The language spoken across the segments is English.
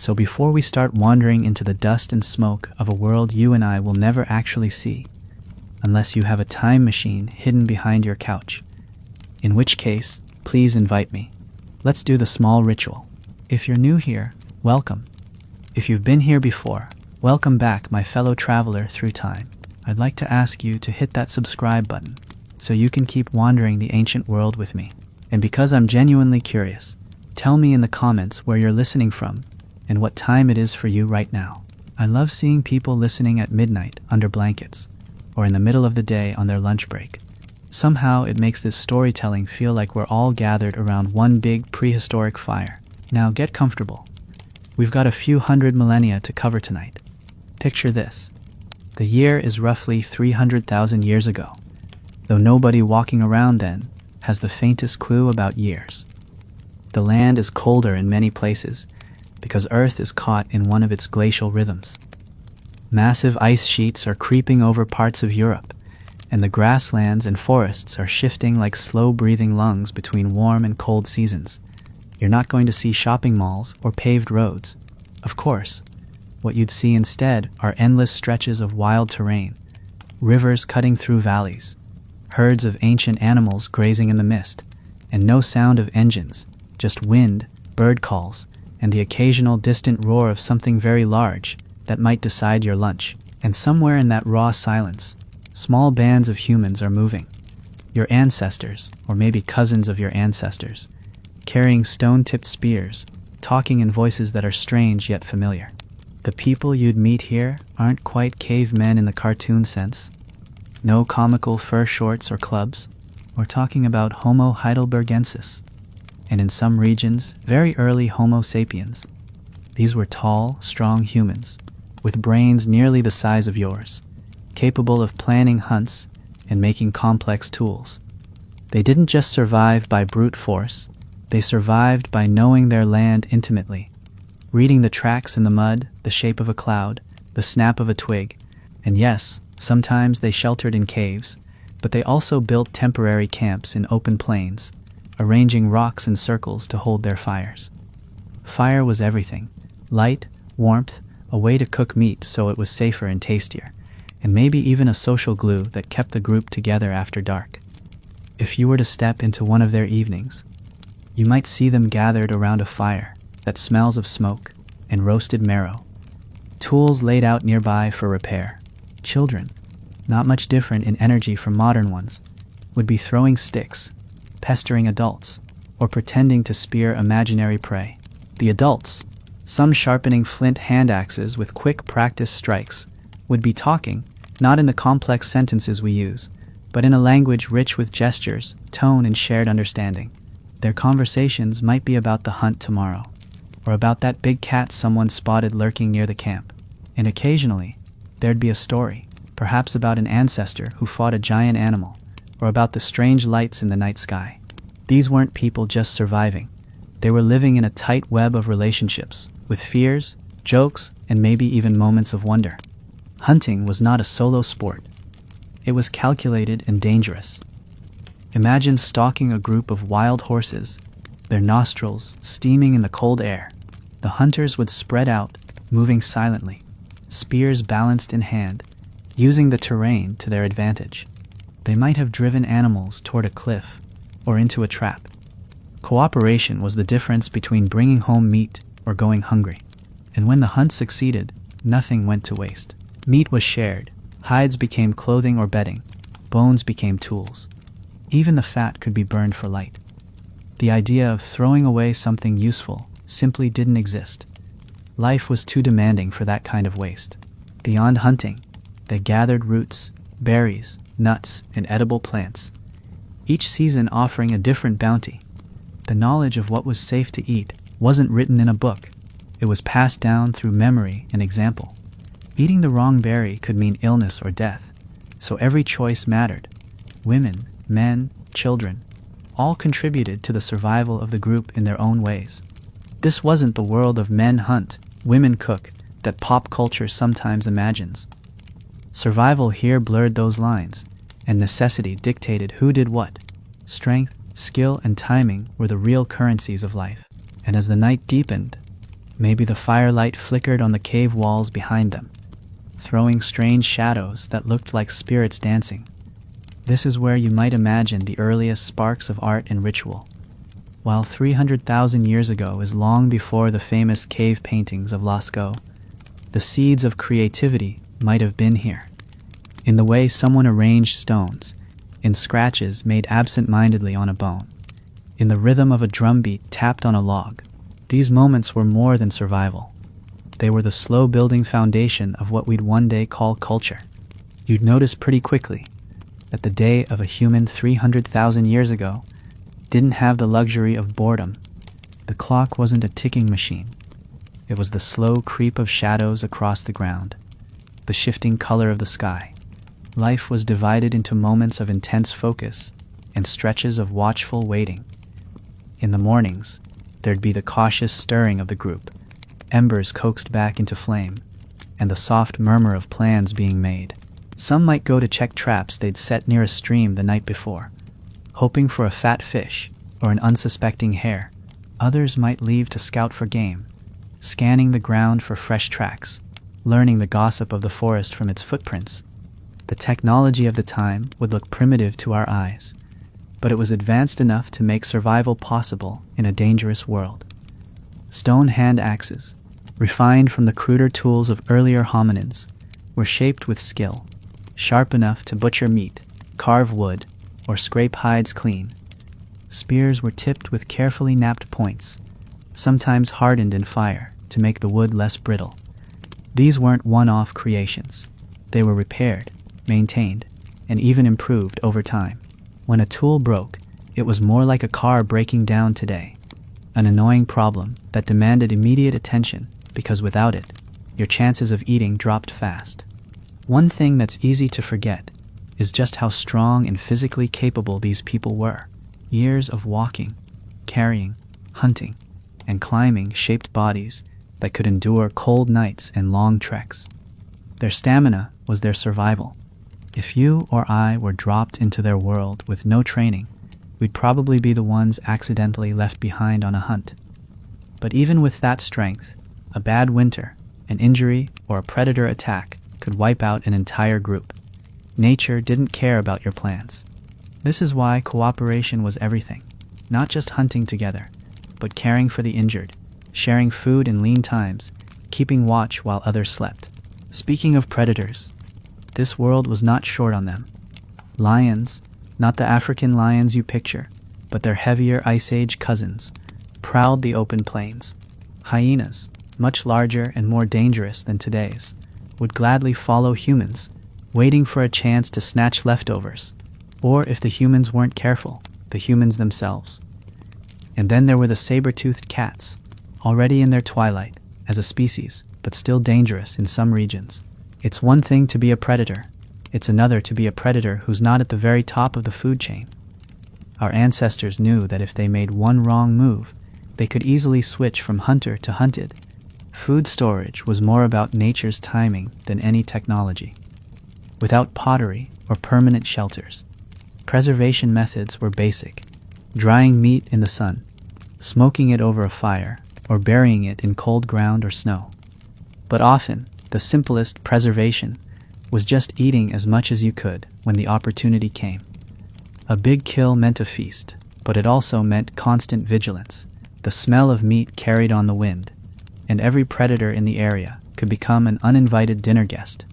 So before we start wandering into the dust and smoke of a world you and I will never actually see, unless you have a time machine hidden behind your couch, in which case, please invite me. Let's do the small ritual. If you're new here, welcome. If you've been here before, welcome back, my fellow traveler through time. I'd like to ask you to hit that subscribe button so you can keep wandering the ancient world with me. And because I'm genuinely curious, tell me in the comments where you're listening from and what time it is for you right now. I love seeing people listening at midnight under blankets or in the middle of the day on their lunch break. Somehow it makes this storytelling feel like we're all gathered around one big prehistoric fire. Now get comfortable. We've got a few hundred millennia to cover tonight. Picture this. The year is roughly 300,000 years ago, though nobody walking around then has the faintest clue about years. The land is colder in many places because Earth is caught in one of its glacial rhythms. Massive ice sheets are creeping over parts of Europe, and the grasslands and forests are shifting like slow-breathing lungs between warm and cold seasons. You're not going to see shopping malls or paved roads. Of course, what you'd see instead are endless stretches of wild terrain, rivers cutting through valleys, herds of ancient animals grazing in the mist, and no sound of engines, just wind, bird calls, and the occasional distant roar of something very large that might decide your lunch. And somewhere in that raw silence, small bands of humans are moving. Your ancestors, or maybe cousins of your ancestors, carrying stone-tipped spears, talking in voices that are strange yet familiar. The people you'd meet here aren't quite cavemen in the cartoon sense. No comical fur shorts or clubs. We're talking about Homo heidelbergensis, and in some regions, very early Homo sapiens. These were tall, strong humans, with brains nearly the size of yours, capable of planning hunts and making complex tools. They didn't just survive by brute force, they survived by knowing their land intimately, reading the tracks in the mud, the shape of a cloud, the snap of a twig, and yes, sometimes they sheltered in caves, but they also built temporary camps in open plains, arranging rocks in circles to hold their fires. Fire was everything: light, warmth, a way to cook meat so it was safer and tastier, and maybe even a social glue that kept the group together after dark. If you were to step into one of their evenings, you might see them gathered around a fire that smells of smoke and roasted marrow, tools laid out nearby for repair. Children, not much different in energy from modern ones, would be throwing sticks, pestering adults, or pretending to spear imaginary prey. The adults, some sharpening flint hand axes with quick practice strikes, would be talking, not in the complex sentences we use, but in a language rich with gestures, tone, and shared understanding. Their conversations might be about the hunt tomorrow, or about that big cat someone spotted lurking near the camp. And occasionally, there'd be a story, perhaps about an ancestor who fought a giant animal, or about the strange lights in the night sky. These weren't people just surviving. They were living in a tight web of relationships, with fears, jokes, and maybe even moments of wonder. Hunting was not a solo sport. It was calculated and dangerous. Imagine stalking a group of wild horses, their nostrils steaming in the cold air. The hunters would spread out, moving silently, spears balanced in hand, using the terrain to their advantage. They might have driven animals toward a cliff or into a trap. Cooperation was the difference between bringing home meat or going hungry. And when the hunt succeeded, nothing went to waste. Meat was shared, hides became clothing or bedding, bones became tools. Even the fat could be burned for light. The idea of throwing away something useful simply didn't exist. Life was too demanding for that kind of waste. Beyond hunting, they gathered roots, berries, nuts, and edible plants, each season offering a different bounty. The knowledge of what was safe to eat wasn't written in a book. It was passed down through memory and example. Eating the wrong berry could mean illness or death, so every choice mattered. Women, men, children, all contributed to the survival of the group in their own ways. This wasn't the world of men hunt, women cook that pop culture sometimes imagines. Survival here blurred those lines, and necessity dictated who did what. Strength, skill, and timing were the real currencies of life. And as the night deepened, Maybe the firelight flickered on the cave walls behind them, throwing strange shadows that looked like spirits dancing. This is where you might imagine the earliest sparks of art and ritual. While 300,000 years ago is long before the famous cave paintings of Lascaux, the seeds of creativity might have been here. In the way someone arranged stones, in scratches made absent-mindedly on a bone, in the rhythm of a drumbeat tapped on a log. These moments were more than survival. They were the slow-building foundation of what we'd one day call culture. You'd notice pretty quickly that the day of a human 300,000 years ago didn't have the luxury of boredom. The clock wasn't a ticking machine. It was the slow creep of shadows across the ground, the shifting color of the sky. Life was divided into moments of intense focus and stretches of watchful waiting. In the mornings, there'd be the cautious stirring of the group, embers coaxed back into flame, and the soft murmur of plans being made. Some might go to check traps they'd set near a stream the night before, hoping for a fat fish or an unsuspecting hare. Others might leave to scout for game, scanning the ground for fresh tracks, learning the gossip of the forest from its footprints. The technology of the time would look primitive to our eyes, but it was advanced enough to make survival possible in a dangerous world. Stone hand axes, refined from the cruder tools of earlier hominins, were shaped with skill, sharp enough to butcher meat, carve wood, or scrape hides clean. Spears were tipped with carefully napped points, sometimes hardened in fire to make the wood less brittle. These weren't one-off creations. They were repaired, maintained, and even improved over time. When a tool broke, it was more like a car breaking down today, an annoying problem that demanded immediate attention because without it, your chances of eating dropped fast. One thing that's easy to forget is just how strong and physically capable these people were. Years of walking, carrying, hunting, and climbing shaped bodies that could endure cold nights and long treks. Their stamina was their survival. If you or I were dropped into their world with no training, we'd probably be the ones accidentally left behind on a hunt. But even with that strength, a bad winter, an injury, or a predator attack could wipe out an entire group. Nature didn't care about your plans. This is why cooperation was everything, not just hunting together, but caring for the injured, sharing food in lean times, keeping watch while others slept. Speaking of predators, this world was not short on them. Lions, not the African lions you picture, but their heavier Ice Age cousins, prowled the open plains. Hyenas, much larger and more dangerous than today's, would gladly follow humans, waiting for a chance to snatch leftovers, or if the humans weren't careful, the humans themselves. And then there were the saber-toothed cats, already in their twilight as a species, but still dangerous in some regions. It's one thing to be a predator. It's another to be a predator who's not at the very top of the food chain. Our ancestors knew that if they made one wrong move, they could easily switch from hunter to hunted. Food storage was more about nature's timing than any technology. Without pottery or permanent shelters, preservation methods were basic: drying meat in the sun, smoking it over a fire, or burying it in cold ground or snow. But often, the simplest preservation was just eating as much as you could when the opportunity came. A big kill meant a feast, but it also meant constant vigilance. The smell of meat carried on the wind, and every predator in the area could become an uninvited dinner guest.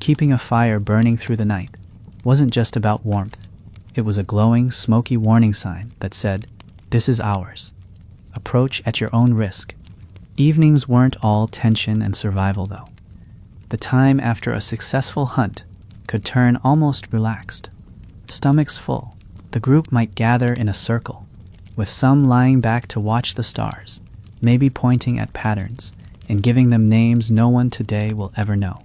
Keeping a fire burning through the night wasn't just about warmth. It was a glowing, smoky warning sign that said, "This is ours. Approach at your own risk." Evenings weren't all tension and survival, though. The time after a successful hunt could turn almost relaxed. Stomachs full, the group might gather in a circle, with some lying back to watch the stars, maybe pointing at patterns and giving them names no one today will ever know.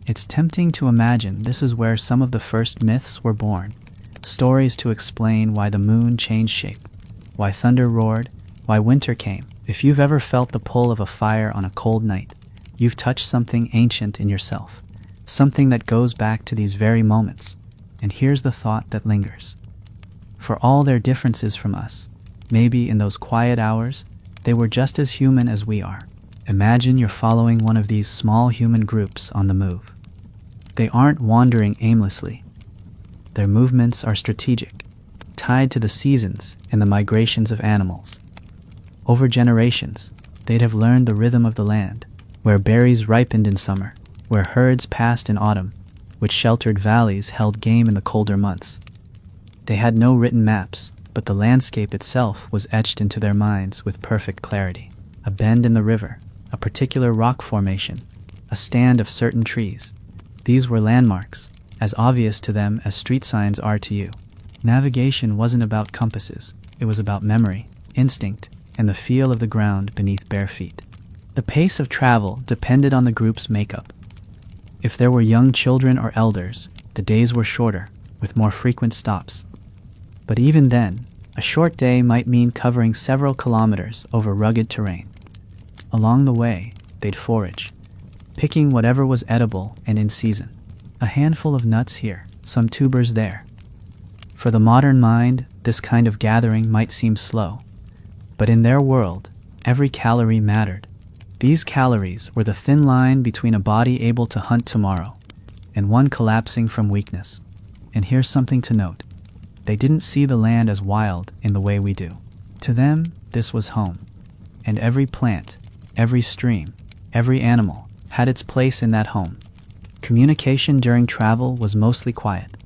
It's tempting to imagine this is where some of the first myths were born, stories to explain why the moon changed shape, why thunder roared, why winter came. If you've ever felt the pull of a fire on a cold night, you've touched something ancient in yourself, something that goes back to these very moments. And here's the thought that lingers. For all their differences from us, maybe in those quiet hours, They were just as human as we are. Imagine you're following one of these small human groups on the move. They aren't wandering aimlessly. Their movements are strategic, tied to the seasons and the migrations of animals. Over generations, they'd have learned the rhythm of the land, where berries ripened in summer, where herds passed in autumn, which sheltered valleys held game in the colder months. They had no written maps, but the landscape itself was etched into their minds with perfect clarity. A bend in the river, a particular rock formation, a stand of certain trees. These were landmarks, as obvious to them as street signs are to you. Navigation wasn't about compasses, it was about memory, instinct, and the feel of the ground beneath bare feet. The pace of travel depended on the group's makeup. If there were young children or elders, the days were shorter, with more frequent stops. But even then, a short day might mean covering several kilometers over rugged terrain. Along the way, they'd forage, picking whatever was edible and in season. A handful of nuts here, some tubers there. For the modern mind, this kind of gathering might seem slow. But in their world, every calorie mattered. These calories were the thin line between a body able to hunt tomorrow and one collapsing from weakness. And here's something to note. They didn't see the land as wild in the way we do. To them, this was home. And every plant, every stream, every animal had its place in that home. Communication during travel was mostly quiet.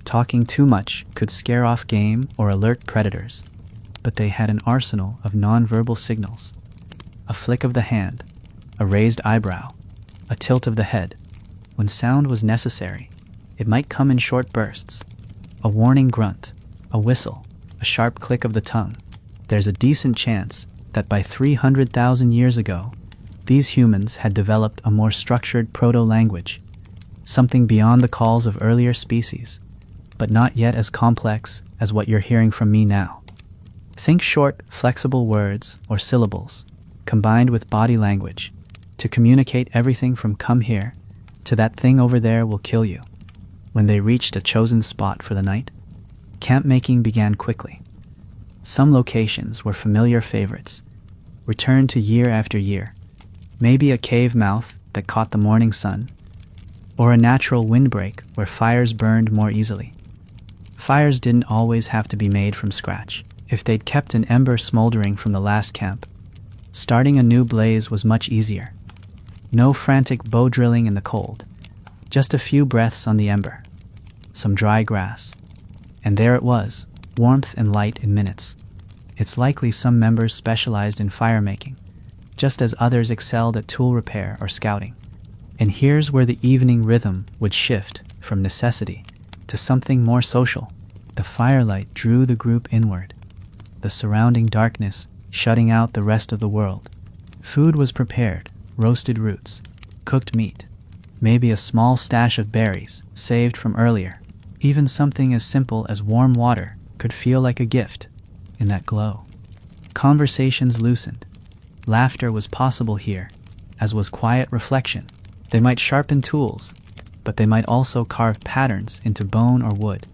Talking too much could scare off game or alert predators. But they had an arsenal of nonverbal signals. A flick of the hand, a raised eyebrow, a tilt of the head. When sound was necessary, it might come in short bursts. A warning grunt, a whistle, a sharp click of the tongue. There's a decent chance that by 300,000 years ago, these humans had developed a more structured proto-language, something beyond the calls of earlier species, but not yet as complex as what you're hearing from me now. Think short, flexible words or syllables, combined with body language, to communicate everything from "come here" to "that thing over there will kill you." When they reached a chosen spot for the night, camp making began quickly. Some locations were familiar favorites, returned to year after year. Maybe a cave mouth that caught the morning sun, or a natural windbreak where fires burned more easily. Fires didn't always have to be made from scratch. If they'd kept an ember smoldering from the last camp, starting a new blaze was much easier. No frantic bow drilling in the cold, just a few breaths on the ember, some dry grass, and there it was, warmth and light in minutes. It's likely some members specialized in fire making, just as others excelled at tool repair or scouting. And here's where the evening rhythm would shift from necessity to something more social. The firelight drew the group inward, the surrounding darkness shutting out the rest of the world. Food was prepared, roasted roots, cooked meat, maybe a small stash of berries saved from earlier. Even something as simple as warm water could feel like a gift in that glow. Conversations loosened. Laughter was possible here, as was quiet reflection. They might sharpen tools, but they might also carve patterns into bone or wood,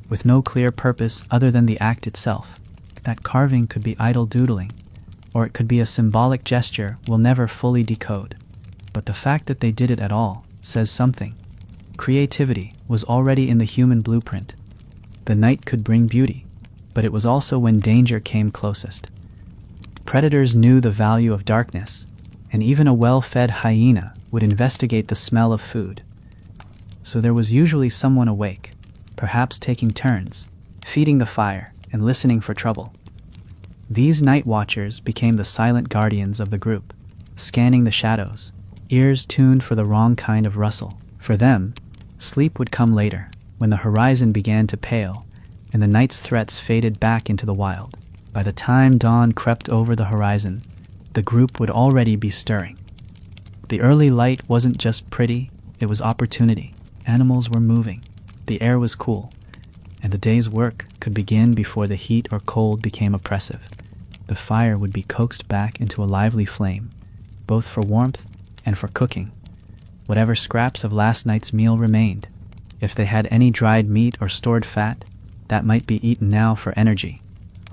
with no clear purpose other than the act itself. That carving could be idle doodling, or it could be a symbolic gesture we'll never fully decode. But the fact that they did it at all says something. Creativity was already in the human blueprint. The night could bring beauty, but it was also when danger came closest. Predators knew the value of darkness, and even a well-fed hyena would investigate the smell of food. So there was usually someone awake, perhaps taking turns, feeding the fire and listening for trouble. These night watchers became the silent guardians of the group, scanning the shadows, ears tuned for the wrong kind of rustle. For them, sleep would come later, when the horizon began to pale and the night's threats faded back into the wild. By the time dawn crept over the horizon, the group would already be stirring. The early light wasn't just pretty, it was opportunity. Animals were moving, the air was cool, and the day's work could begin before the heat or cold became oppressive. The fire would be coaxed back into a lively flame, both for warmth and for cooking. Whatever scraps of last night's meal remained. If they had any dried meat or stored fat, that might be eaten now for energy.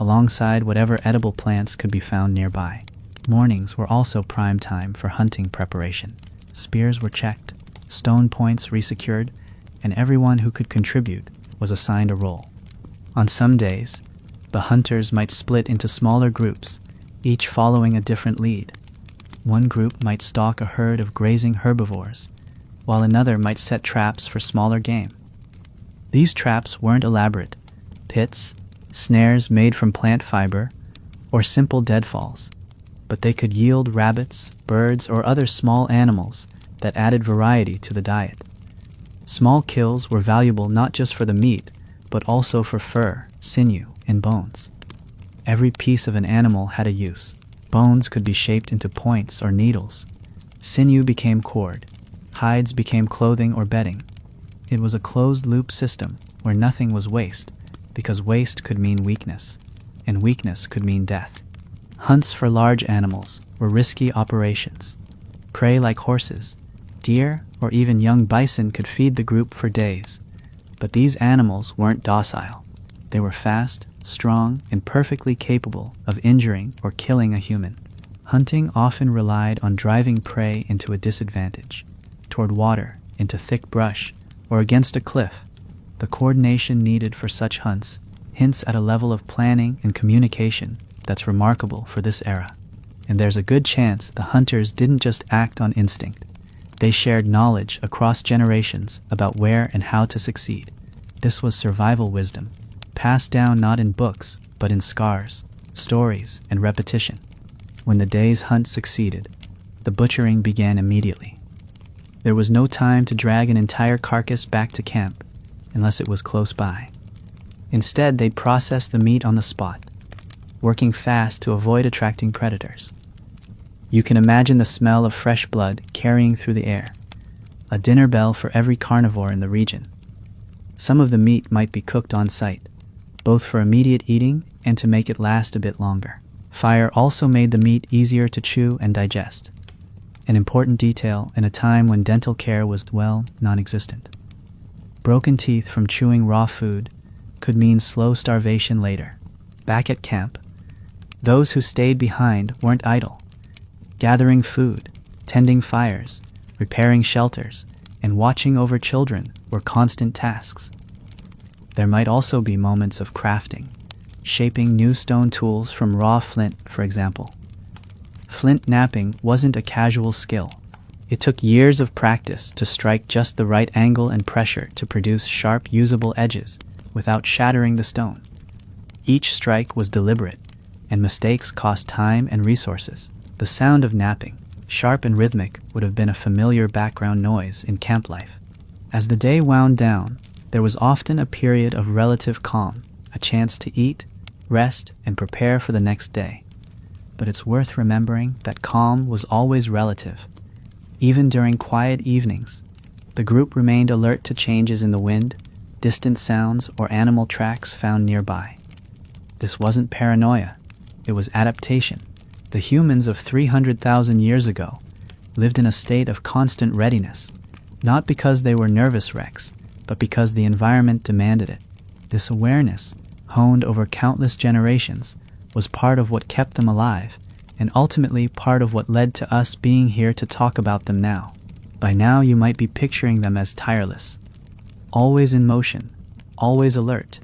alongside whatever edible plants could be found nearby. Mornings were also prime time for hunting preparation. Spears were checked, stone points resecured, and everyone who could contribute was assigned a role. On some days, the hunters might split into smaller groups, each following a different lead. One group might stalk a herd of grazing herbivores, while another might set traps for smaller game. These traps weren't elaborate pits, snares made from plant fiber, or simple deadfalls, but they could yield rabbits, birds, or other small animals that added variety to the diet. Small kills were valuable not just for the meat, but also for fur, sinew, and bones. Every piece of an animal had a use. Bones could be shaped into points or needles. Sinew became cord. Hides became clothing or bedding. It was a closed-loop system where nothing was waste, because waste could mean weakness, and weakness could mean death. Hunts for large animals were risky operations. Prey like horses, deer, or even young bison could feed the group for days. But these animals weren't docile. They were fast, strong, and perfectly capable of injuring or killing a human. Hunting often relied on driving prey into a disadvantage, toward water, into thick brush, or against a cliff. The coordination needed for such hunts hints at a level of planning and communication that's remarkable for this era. And there's a good chance the hunters didn't just act on instinct. They shared knowledge across generations about where and how to succeed. This was survival wisdom, passed down not in books, but in scars, stories, and repetition. When the day's hunt succeeded, the butchering began immediately. There was no time to drag an entire carcass back to camp, unless it was close by. Instead, they'd process the meat on the spot, working fast to avoid attracting predators. You can imagine the smell of fresh blood carrying through the air, a dinner bell for every carnivore in the region. Some of the meat might be cooked on site, both for immediate eating and to make it last a bit longer. Fire also made the meat easier to chew and digest, an important detail in a time when dental care was, well, non-existent. Broken teeth from chewing raw food could mean slow starvation later. Back at camp, those who stayed behind weren't idle. Gathering food, tending fires, repairing shelters, and watching over children were constant tasks. There might also be moments of crafting, shaping new stone tools from raw flint, for example. Flint knapping wasn't a casual skill. It took years of practice to strike just the right angle and pressure to produce sharp, usable edges without shattering the stone. Each strike was deliberate, and mistakes cost time and resources. The sound of knapping, sharp and rhythmic, would have been a familiar background noise in camp life. As the day wound down, there was often a period of relative calm, a chance to eat, rest, and prepare for the next day. But it's worth remembering that calm was always relative. Even during quiet evenings, the group remained alert to changes in the wind, distant sounds, or animal tracks found nearby. This wasn't paranoia, it was adaptation. The humans of 300,000 years ago lived in a state of constant readiness, not because they were nervous wrecks, but because the environment demanded it. This awareness, honed over countless generations, was part of what kept them alive, and ultimately part of what led to us being here to talk about them now. By now you might be picturing them as tireless, always in motion, always alert.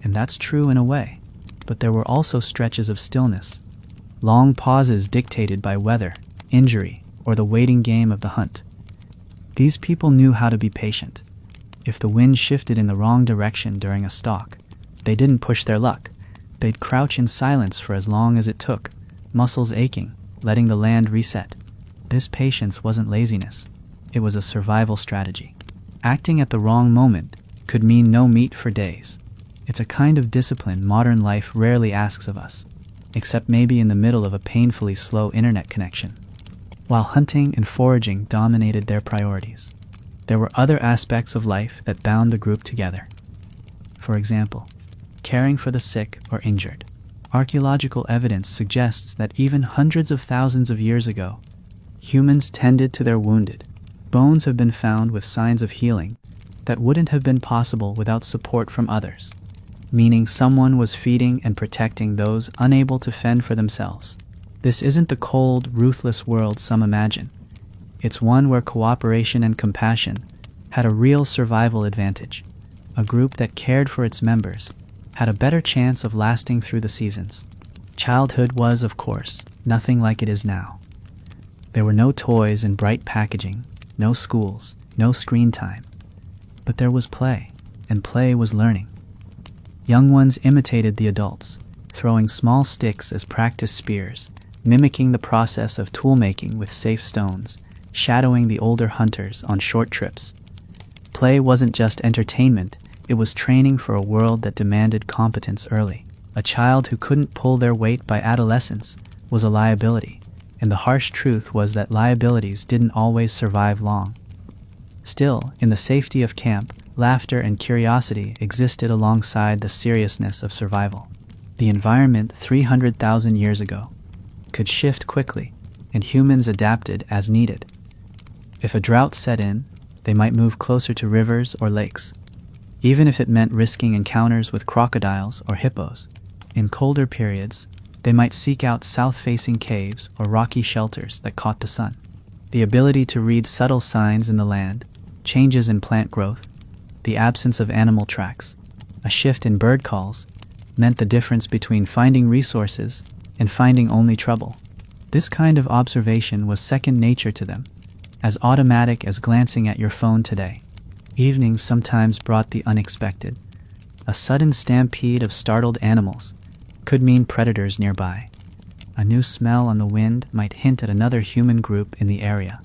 And that's true in a way, but there were also stretches of stillness, long pauses dictated by weather, injury, or the waiting game of the hunt. These people knew how to be patient. If the wind shifted in the wrong direction during a stalk, they didn't push their luck. They'd crouch in silence for as long as it took, muscles aching, letting the land reset. This patience wasn't laziness. It was a survival strategy. Acting at the wrong moment could mean no meat for days. It's a kind of discipline modern life rarely asks of us, except maybe in the middle of a painfully slow internet connection. While hunting and foraging dominated their priorities, there were other aspects of life that bound the group together. For example, caring for the sick or injured. Archaeological evidence suggests that even hundreds of thousands of years ago, humans tended to their wounded. Bones have been found with signs of healing that wouldn't have been possible without support from others. meaning someone was feeding and protecting those unable to fend for themselves. This isn't the cold, ruthless world some imagine. It's one where cooperation and compassion had a real survival advantage. A group that cared for its members had a better chance of lasting through the seasons. Childhood was, of course, nothing like it is now. There were no toys and bright packaging, no schools, no screen time. But there was play, and play was learning. Young ones imitated the adults, throwing small sticks as practice spears, mimicking the process of tool-making with safe stones, shadowing the older hunters on short trips. Play wasn't just entertainment, it was training for a world that demanded competence early. A child who couldn't pull their weight by adolescence was a liability, and the harsh truth was that liabilities didn't always survive long. Still, in the safety of camp, laughter and curiosity existed alongside the seriousness of survival. The environment 300,000 years ago could shift quickly, and humans adapted as needed. If a drought set in, they might move closer to rivers or lakes, even if it meant risking encounters with crocodiles or hippos. In colder periods, they might seek out south-facing caves or rocky shelters that caught the sun. The ability to read subtle signs in the land, changes in plant growth, the absence of animal tracks, a shift in bird calls, meant the difference between finding resources and finding only trouble. This kind of observation was second nature to them, as automatic as glancing at your phone today. Evenings sometimes brought the unexpected. A sudden stampede of startled animals could mean predators nearby. A new smell on the wind might hint at another human group in the area.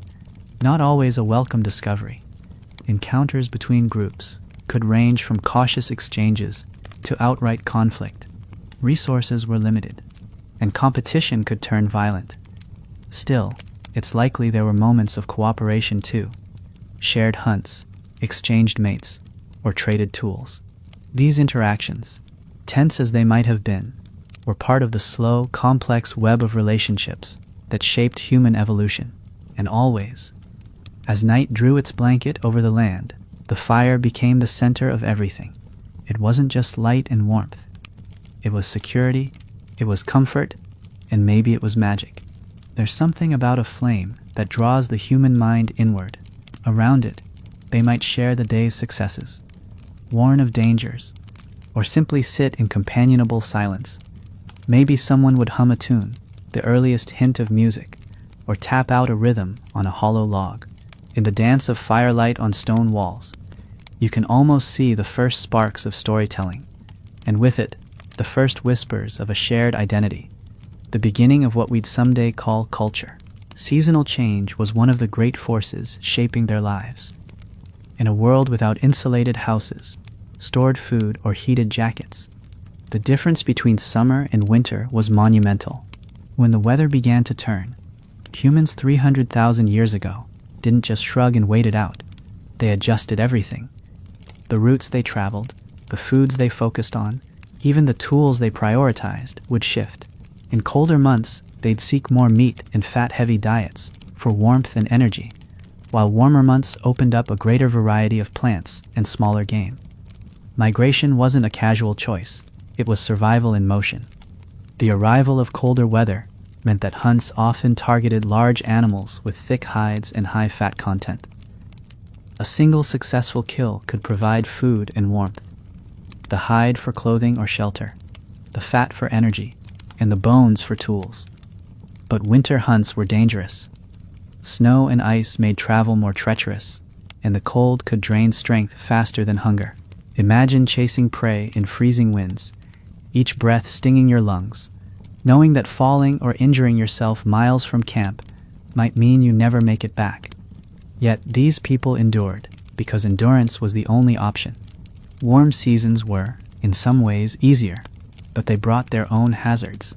Not always a welcome discovery. Encounters between groups could range from cautious exchanges to outright conflict. Resources were limited, and competition could turn violent. Still, it's likely there were moments of cooperation too. Shared hunts, exchanged mates, or traded tools. These interactions, tense as they might have been, were part of the slow, complex web of relationships that shaped human evolution. And always, as night drew its blanket over the land, the fire became the center of everything. It wasn't just light and warmth. It was security, it was comfort, and maybe it was magic. There's something about a flame that draws the human mind inward. Around it, they might share the day's successes, warn of dangers, or simply sit in companionable silence. Maybe someone would hum a tune, the earliest hint of music, or tap out a rhythm on a hollow log. In the dance of firelight on stone walls, you can almost see the first sparks of storytelling, and with it, the first whispers of a shared identity, the beginning of what we'd someday call culture. Seasonal change was one of the great forces shaping their lives. In a world without insulated houses, stored food, or heated jackets, the difference between summer and winter was monumental. When the weather began to turn, humans 300,000 years ago didn't just shrug and wait it out. They adjusted everything. The routes they traveled, the foods they focused on, even the tools they prioritized would shift. In colder months, they'd seek more meat and fat-heavy diets for warmth and energy, while warmer months opened up a greater variety of plants and smaller game. Migration wasn't a casual choice. It was survival in motion. The arrival of colder weather meant that hunts often targeted large animals with thick hides and high fat content. A single successful kill could provide food and warmth. The hide for clothing or shelter, the fat for energy, and the bones for tools. But winter hunts were dangerous. Snow and ice made travel more treacherous, and the cold could drain strength faster than hunger. Imagine chasing prey in freezing winds, each breath stinging your lungs, knowing that falling or injuring yourself miles from camp might mean you never make it back. Yet these people endured, because endurance was the only option. Warm seasons were, in some ways, easier, but they brought their own hazards.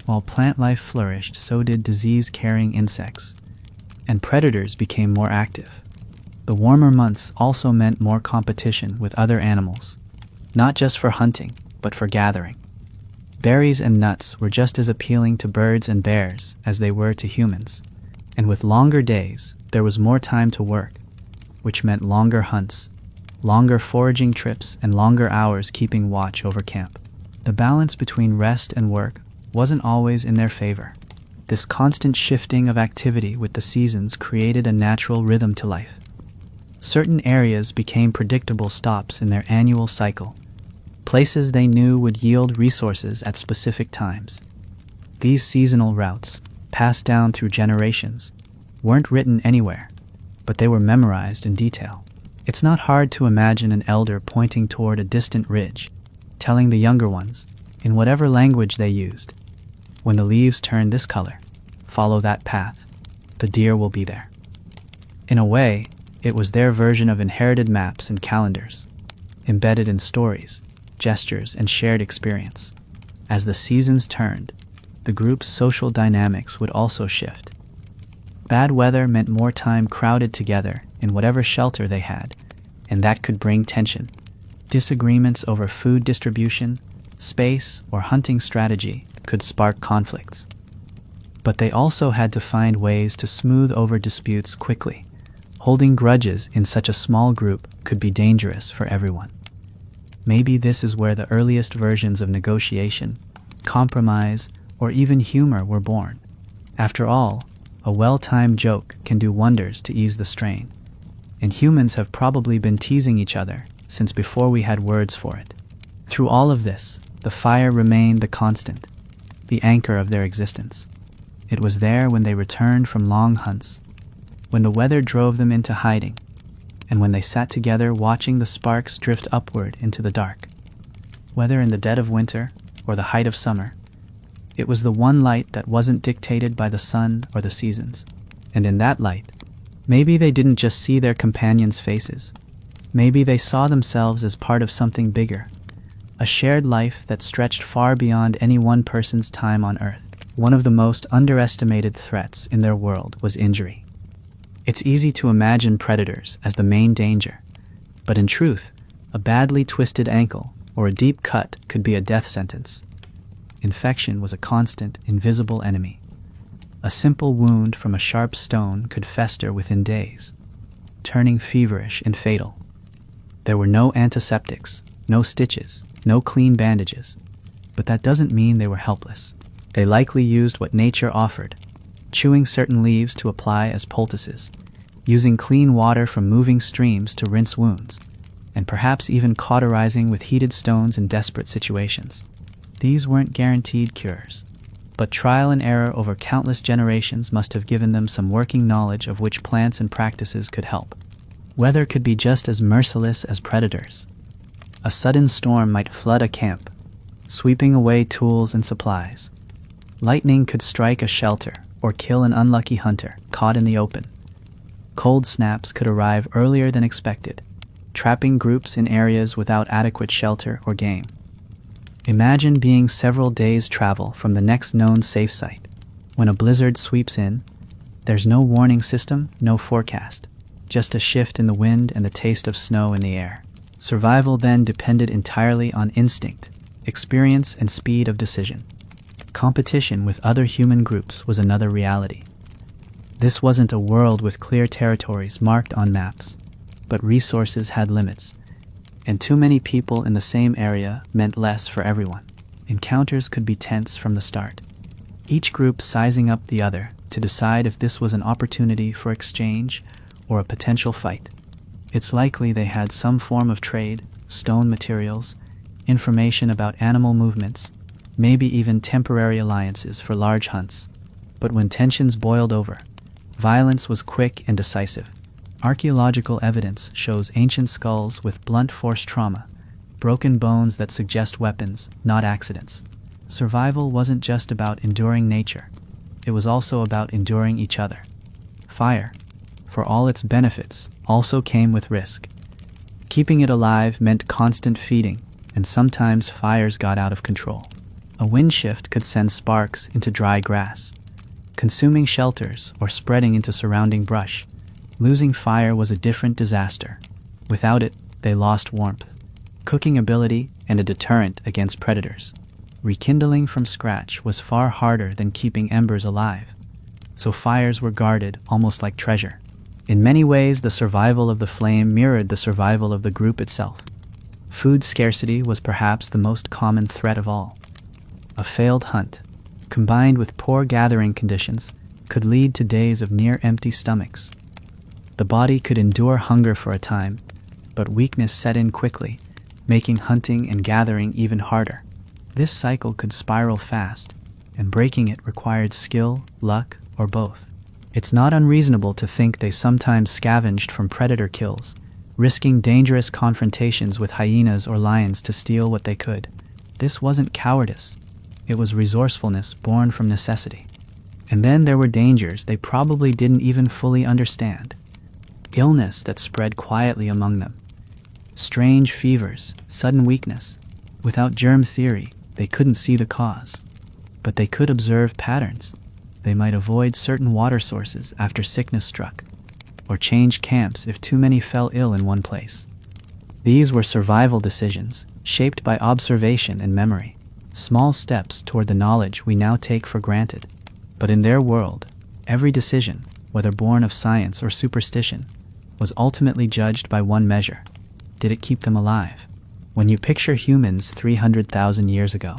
While plant life flourished, so did disease-carrying insects, and predators became more active. The warmer months also meant more competition with other animals, not just for hunting, but for gathering. Berries and nuts were just as appealing to birds and bears as they were to humans, and with longer days, there was more time to work, which meant longer hunts, longer foraging trips, and longer hours keeping watch over camp. The balance between rest and work wasn't always in their favor. This constant shifting of activity with the seasons created a natural rhythm to life. Certain areas became predictable stops in their annual cycle, places they knew would yield resources at specific times. These seasonal routes, passed down through generations, weren't written anywhere, but they were memorized in detail. It's not hard to imagine an elder pointing toward a distant ridge, telling the younger ones, in whatever language they used, "When the leaves turn this color, follow that path. The deer will be there." In a way, it was their version of inherited maps and calendars, embedded in stories, gestures, and shared experience. As the seasons turned, the group's social dynamics would also shift. Bad weather meant more time crowded together in whatever shelter they had, and that could bring tension. Disagreements over food distribution, space, or hunting strategy could spark conflicts. But they also had to find ways to smooth over disputes quickly. Holding grudges in such a small group could be dangerous for everyone. Maybe this is where the earliest versions of negotiation, compromise, or even humor were born. After all, a well-timed joke can do wonders to ease the strain. And humans have probably been teasing each other since before we had words for it. Through all of this, the fire remained the constant, the anchor of their existence. It was there when they returned from long hunts, when the weather drove them into hiding, and when they sat together watching the sparks drift upward into the dark. Whether in the dead of winter or the height of summer, it was the one light that wasn't dictated by the sun or the seasons. And in that light, maybe they didn't just see their companions' faces. Maybe they saw themselves as part of something bigger, a shared life that stretched far beyond any one person's time on Earth. One of the most underestimated threats in their world was injury. It's easy to imagine predators as the main danger, but in truth, a badly twisted ankle or a deep cut could be a death sentence. Infection was a constant, invisible enemy. A simple wound from a sharp stone could fester within days, turning feverish and fatal. There were no antiseptics, no stitches, no clean bandages, but that doesn't mean they were helpless. They likely used what nature offered, chewing certain leaves to apply as poultices, using clean water from moving streams to rinse wounds, and perhaps even cauterizing with heated stones in desperate situations. These weren't guaranteed cures, but trial and error over countless generations must have given them some working knowledge of which plants and practices could help. Weather could be just as merciless as predators. A sudden storm might flood a camp, sweeping away tools and supplies. Lightning could strike a shelter or kill an unlucky hunter caught in the open. Cold snaps could arrive earlier than expected, trapping groups in areas without adequate shelter or game. Imagine being several days' travel from the next known safe site. When a blizzard sweeps in, there's no warning system, no forecast, just a shift in the wind and the taste of snow in the air. Survival then depended entirely on instinct, experience, and speed of decision. Competition with other human groups was another reality. This wasn't a world with clear territories marked on maps, but resources had limits, and too many people in the same area meant less for everyone. Encounters could be tense from the start, each group sizing up the other to decide if this was an opportunity for exchange or a potential fight. It's likely they had some form of trade, stone materials, information about animal movements, maybe even temporary alliances for large hunts. But when tensions boiled over, violence was quick and decisive. Archaeological evidence shows ancient skulls with blunt force trauma, broken bones that suggest weapons, not accidents. Survival wasn't just about enduring nature. It was also about enduring each other. Fire, for all its benefits, also came with risk. Keeping it alive meant constant feeding, and sometimes fires got out of control. A wind shift could send sparks into dry grass, consuming shelters or spreading into surrounding brush. Losing fire was a different disaster. Without it, they lost warmth, cooking ability, and a deterrent against predators. Rekindling from scratch was far harder than keeping embers alive, so fires were guarded almost like treasure. In many ways, the survival of the flame mirrored the survival of the group itself. Food scarcity was perhaps the most common threat of all. A failed hunt, combined with poor gathering conditions, could lead to days of near-empty stomachs. The body could endure hunger for a time, but weakness set in quickly, making hunting and gathering even harder. This cycle could spiral fast, and breaking it required skill, luck, or both. It's not unreasonable to think they sometimes scavenged from predator kills, risking dangerous confrontations with hyenas or lions to steal what they could. This wasn't cowardice. It was resourcefulness born from necessity. And then there were dangers they probably didn't even fully understand. Illness that spread quietly among them. Strange fevers, sudden weakness. Without germ theory, they couldn't see the cause. But they could observe patterns. They might avoid certain water sources after sickness struck, or change camps if too many fell ill in one place. These were survival decisions, shaped by observation and memory, small steps toward the knowledge we now take for granted. But in their world, every decision, whether born of science or superstition, was ultimately judged by one measure. Did it keep them alive? When you picture humans 300,000 years ago,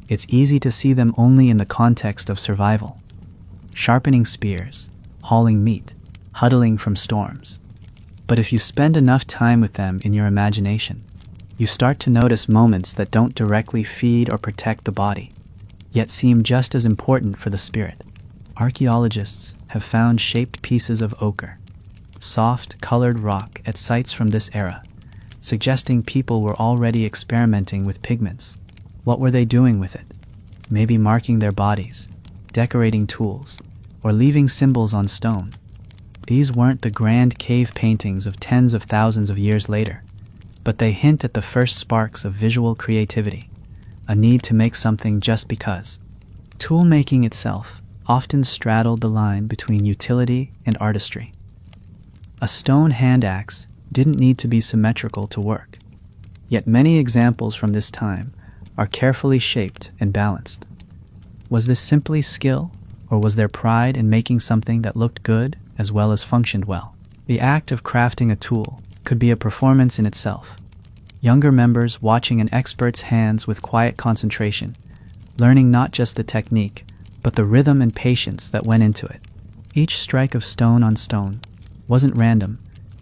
it's easy to see them only in the context of survival. Sharpening spears, hauling meat, huddling from storms. But if you spend enough time with them in your imagination, you start to notice moments that don't directly feed or protect the body, yet seem just as important for the spirit. Archaeologists have found shaped pieces of ochre, soft, colored rock at sites from this era, suggesting people were already experimenting with pigments. What were they doing with it? Maybe marking their bodies, decorating tools, or leaving symbols on stone. These weren't the grand cave paintings of tens of thousands of years later, but they hint at the first sparks of visual creativity, a need to make something just because. Tool-making itself often straddled the line between utility and artistry. A stone hand axe didn't need to be symmetrical to work, yet many examples from this time are carefully shaped and balanced. Was this simply skill, or was there pride in making something that looked good as well as functioned well? The act of crafting a tool could be a performance in itself. Younger members watching an expert's hands with quiet concentration, learning not just the technique, but the rhythm and patience that went into it. Each strike of stone on stone wasn't random.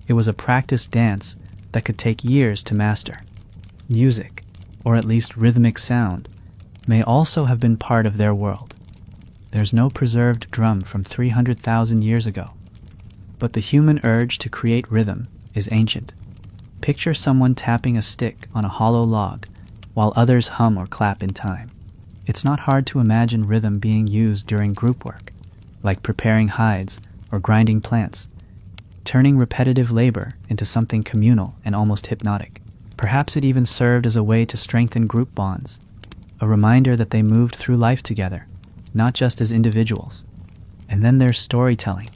It was a practiced dance that could take years to master. Music, or at least rhythmic sound, may also have been part of their world. There's no preserved drum from 300,000 years ago, but the human urge to create rhythm is ancient. Picture someone tapping a stick on a hollow log while others hum or clap in time. It's not hard to imagine rhythm being used during group work, like preparing hides or grinding plants, turning repetitive labor into something communal and almost hypnotic. Perhaps it even served as a way to strengthen group bonds, a reminder that they moved through life together, not just as individuals. And then there's storytelling,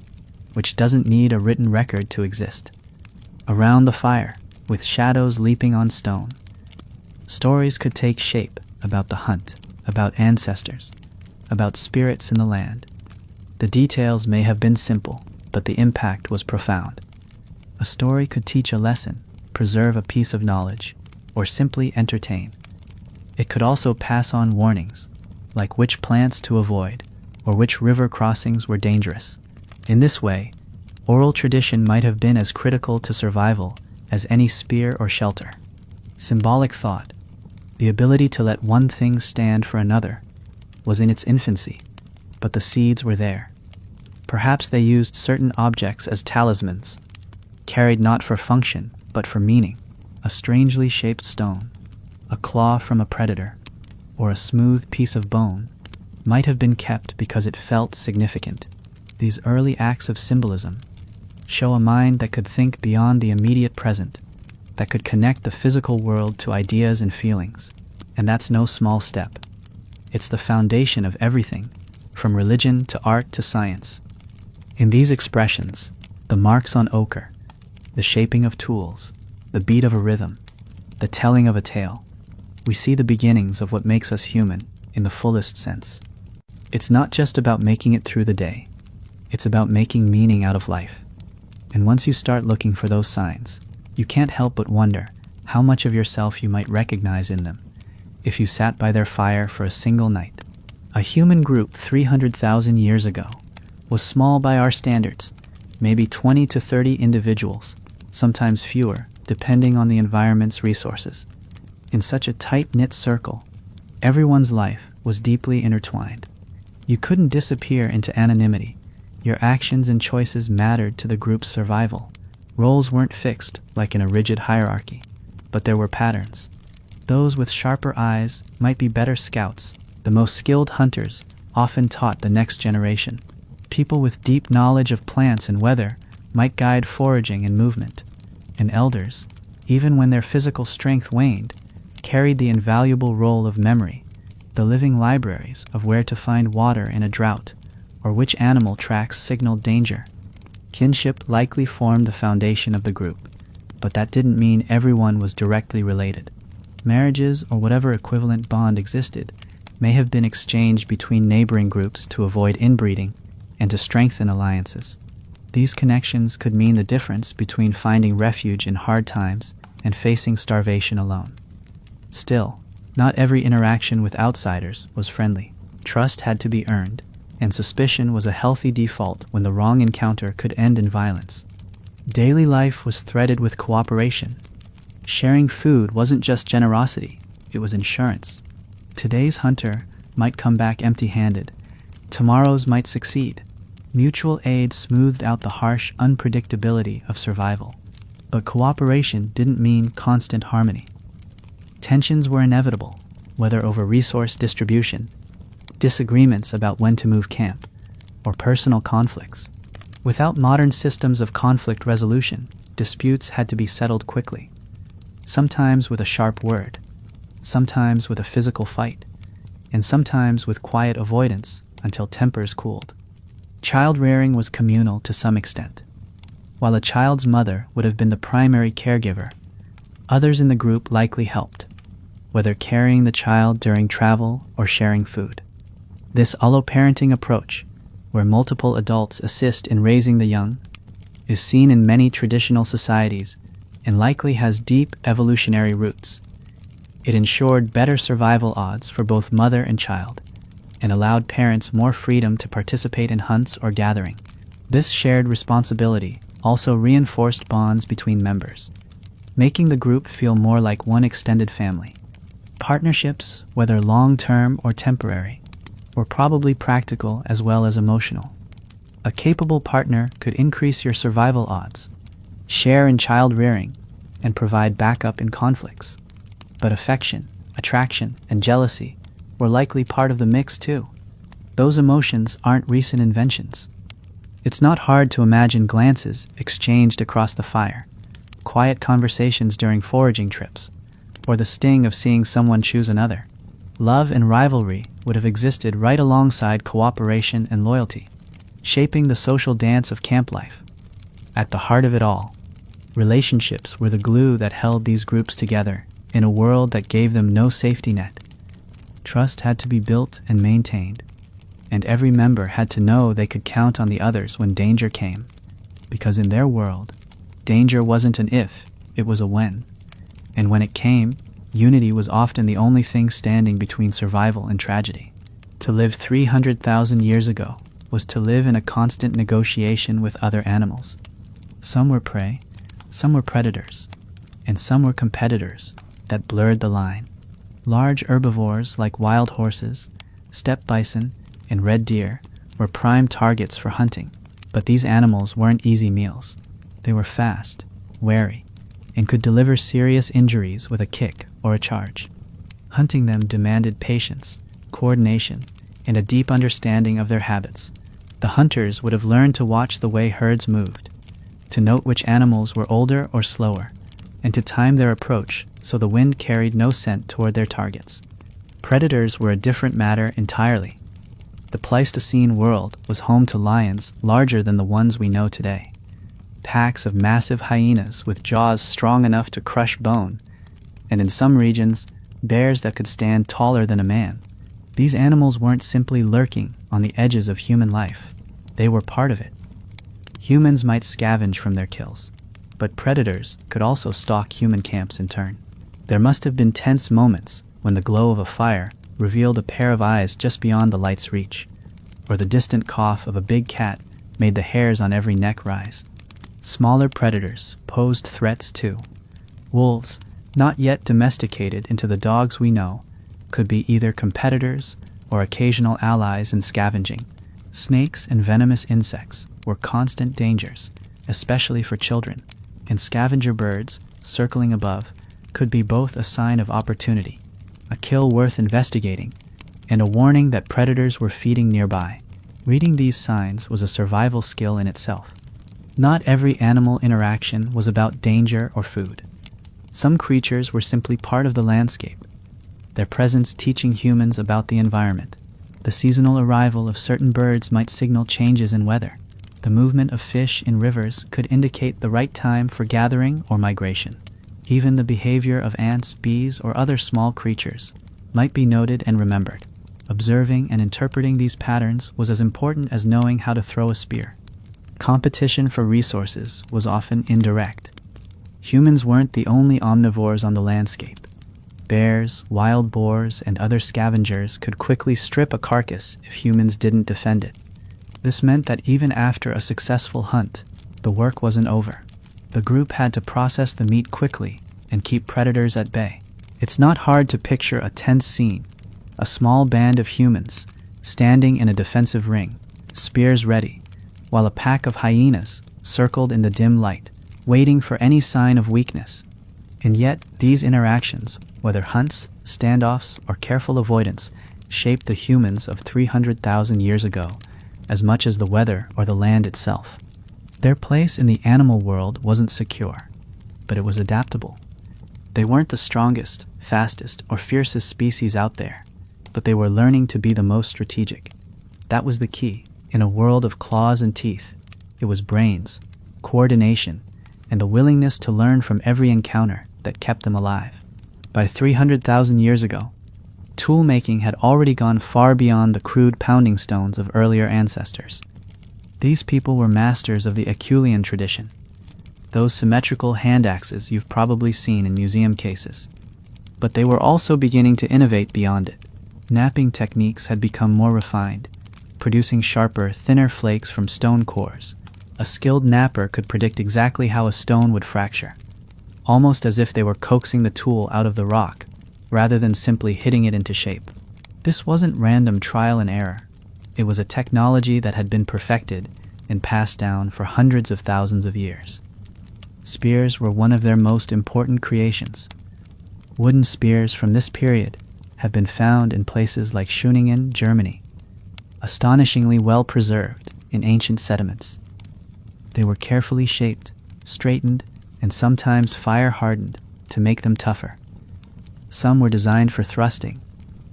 which doesn't need a written record to exist. Around the fire, with shadows leaping on stone, stories could take shape about the hunt, about ancestors, about spirits in the land. The details may have been simple, but the impact was profound. A story could teach a lesson, preserve a piece of knowledge, or simply entertain. It could also pass on warnings, like which plants to avoid, or which river crossings were dangerous. In this way, oral tradition might have been as critical to survival as any spear or shelter. Symbolic thought, the ability to let one thing stand for another, was in its infancy, but the seeds were there. Perhaps they used certain objects as talismans, carried not for function, but for meaning. A strangely shaped stone, a claw from a predator, or a smooth piece of bone might have been kept because it felt significant. These early acts of symbolism show a mind that could think beyond the immediate present, that could connect the physical world to ideas and feelings. And that's no small step. It's the foundation of everything, from religion to art to science. In these expressions, the marks on ochre, the shaping of tools, the beat of a rhythm, the telling of a tale, we see the beginnings of what makes us human in the fullest sense. It's not just about making it through the day. It's about making meaning out of life. And once you start looking for those signs, you can't help but wonder how much of yourself you might recognize in them if you sat by their fire for a single night. A human group 300,000 years ago was small by our standards, maybe 20 to 30 individuals, sometimes fewer, depending on the environment's resources. In such a tight-knit circle, everyone's life was deeply intertwined. You couldn't disappear into anonymity. Your actions and choices mattered to the group's survival. Roles weren't fixed like in a rigid hierarchy, but there were patterns. Those with sharper eyes might be better scouts. The most skilled hunters often taught the next generation. People with deep knowledge of plants and weather might guide foraging and movement. And elders, even when their physical strength waned, carried the invaluable role of memory, the living libraries of where to find water in a drought, or which animal tracks signaled danger. Kinship likely formed the foundation of the group, but that didn't mean everyone was directly related. Marriages, or whatever equivalent bond existed, may have been exchanged between neighboring groups to avoid inbreeding and to strengthen alliances. These connections could mean the difference between finding refuge in hard times and facing starvation alone. Still, not every interaction with outsiders was friendly. Trust had to be earned, and suspicion was a healthy default when the wrong encounter could end in violence. Daily life was threaded with cooperation. Sharing food wasn't just generosity, it was insurance. Today's hunter might come back empty-handed. Tomorrow's might succeed. Mutual aid smoothed out the harsh unpredictability of survival. But cooperation didn't mean constant harmony. Tensions were inevitable, whether over resource distribution, disagreements about when to move camp, or personal conflicts. Without modern systems of conflict resolution, disputes had to be settled quickly. Sometimes with a sharp word, sometimes with a physical fight, and sometimes with quiet avoidance until tempers cooled. Child rearing was communal to some extent. While a child's mother would have been the primary caregiver, others in the group likely helped, whether carrying the child during travel or sharing food. This alloparenting approach, where multiple adults assist in raising the young, is seen in many traditional societies and likely has deep evolutionary roots. It ensured better survival odds for both mother and child, and allowed parents more freedom to participate in hunts or gathering. This shared responsibility also reinforced bonds between members, making the group feel more like one extended family. Partnerships, whether long-term or temporary, were probably practical as well as emotional. A capable partner could increase your survival odds, share in child rearing, and provide backup in conflicts. But affection, attraction, and jealousy were likely part of the mix too. Those emotions aren't recent inventions. It's not hard to imagine glances exchanged across the fire, quiet conversations during foraging trips, or the sting of seeing someone choose another. Love and rivalry would have existed right alongside cooperation and loyalty, shaping the social dance of camp life. At the heart of it all, relationships were the glue that held these groups together in a world that gave them no safety net. Trust had to be built and maintained, and every member had to know they could count on the others when danger came, because in their world, danger wasn't an if, it was a when. And when it came, unity was often the only thing standing between survival and tragedy. To live 300,000 years ago was to live in a constant negotiation with other animals. Some were prey, some were predators, and some were competitors that blurred the line. Large herbivores like wild horses, steppe bison, and red deer were prime targets for hunting, but these animals weren't easy meals. They were fast, wary, and could deliver serious injuries with a kick or a charge. Hunting them demanded patience, coordination, and a deep understanding of their habits. The hunters would have learned to watch the way herds moved, to note which animals were older or slower, and to time their approach so the wind carried no scent toward their targets. Predators were a different matter entirely. The Pleistocene world was home to lions larger than the ones we know today. Packs of massive hyenas with jaws strong enough to crush bone, and in some regions, bears that could stand taller than a man. These animals weren't simply lurking on the edges of human life. They were part of it. Humans might scavenge from their kills, but predators could also stalk human camps in turn. There must have been tense moments when the glow of a fire revealed a pair of eyes just beyond the light's reach, or the distant cough of a big cat made the hairs on every neck rise. Smaller predators posed threats too. Wolves, not yet domesticated into the dogs we know, could be either competitors or occasional allies in scavenging. Snakes and venomous insects were constant dangers, especially for children, and scavenger birds, circling above, could be both a sign of opportunity, a kill worth investigating, and a warning that predators were feeding nearby. Reading these signs was a survival skill in itself. Not every animal interaction was about danger or food. Some creatures were simply part of the landscape, their presence teaching humans about the environment. The seasonal arrival of certain birds might signal changes in weather. The movement of fish in rivers could indicate the right time for gathering or migration. Even the behavior of ants, bees, or other small creatures might be noted and remembered. Observing and interpreting these patterns was as important as knowing how to throw a spear. Competition for resources was often indirect. Humans weren't the only omnivores on the landscape. Bears, wild boars, and other scavengers could quickly strip a carcass if humans didn't defend it. This meant that even after a successful hunt, the work wasn't over. The group had to process the meat quickly and keep predators at bay. It's not hard to picture a tense scene. A small band of humans standing in a defensive ring, spears ready, while a pack of hyenas circled in the dim light, waiting for any sign of weakness. And yet, these interactions, whether hunts, standoffs, or careful avoidance, shaped the humans of 300,000 years ago as much as the weather or the land itself. Their place in the animal world wasn't secure, but it was adaptable. They weren't the strongest, fastest, or fiercest species out there, but they were learning to be the most strategic. That was the key. In a world of claws and teeth, it was brains, coordination, and the willingness to learn from every encounter that kept them alive. By 300,000 years ago, tool-making had already gone far beyond the crude pounding stones of earlier ancestors. These people were masters of the Acheulean tradition, those symmetrical hand axes you've probably seen in museum cases. But they were also beginning to innovate beyond it. Knapping techniques had become more refined, producing sharper, thinner flakes from stone cores. A skilled knapper could predict exactly how a stone would fracture, almost as if they were coaxing the tool out of the rock, rather than simply hitting it into shape. This wasn't random trial and error. It was a technology that had been perfected and passed down for hundreds of thousands of years. Spears were one of their most important creations. Wooden spears from this period have been found in places like Schöningen, Germany, astonishingly well preserved in ancient sediments. They were carefully shaped, straightened, and sometimes fire-hardened to make them tougher. Some were designed for thrusting,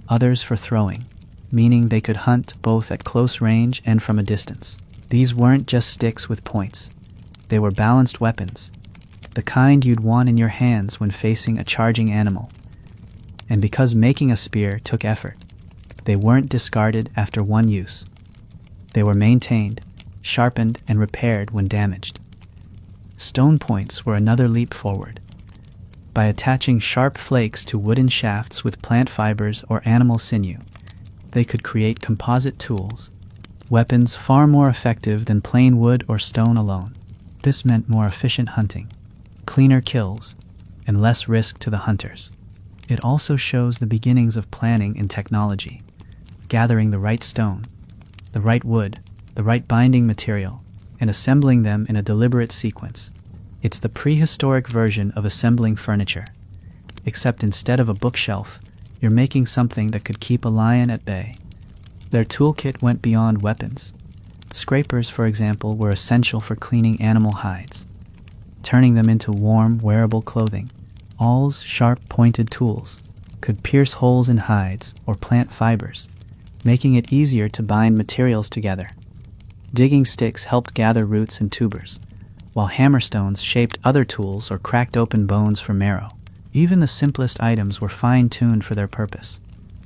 others for throwing, meaning they could hunt both at close range and from a distance. These weren't just sticks with points. They were balanced weapons, the kind you'd want in your hands when facing a charging animal. And because making a spear took effort, they weren't discarded after one use. They were maintained, sharpened, and repaired when damaged. Stone points were another leap forward. By attaching sharp flakes to wooden shafts with plant fibers or animal sinew, they could create composite tools, weapons far more effective than plain wood or stone alone. This meant more efficient hunting, cleaner kills, and less risk to the hunters. It also shows the beginnings of planning in technology, gathering the right stone, the right wood, the right binding material, and assembling them in a deliberate sequence. It's the prehistoric version of assembling furniture, except instead of a bookshelf, you're making something that could keep a lion at bay. Their toolkit went beyond weapons. Scrapers, for example, were essential for cleaning animal hides, turning them into warm, wearable clothing. Awls, sharp, pointed tools, could pierce holes in hides or plant fibers, making it easier to bind materials together. Digging sticks helped gather roots and tubers, while hammerstones shaped other tools or cracked open bones for marrow. Even the simplest items were fine-tuned for their purpose.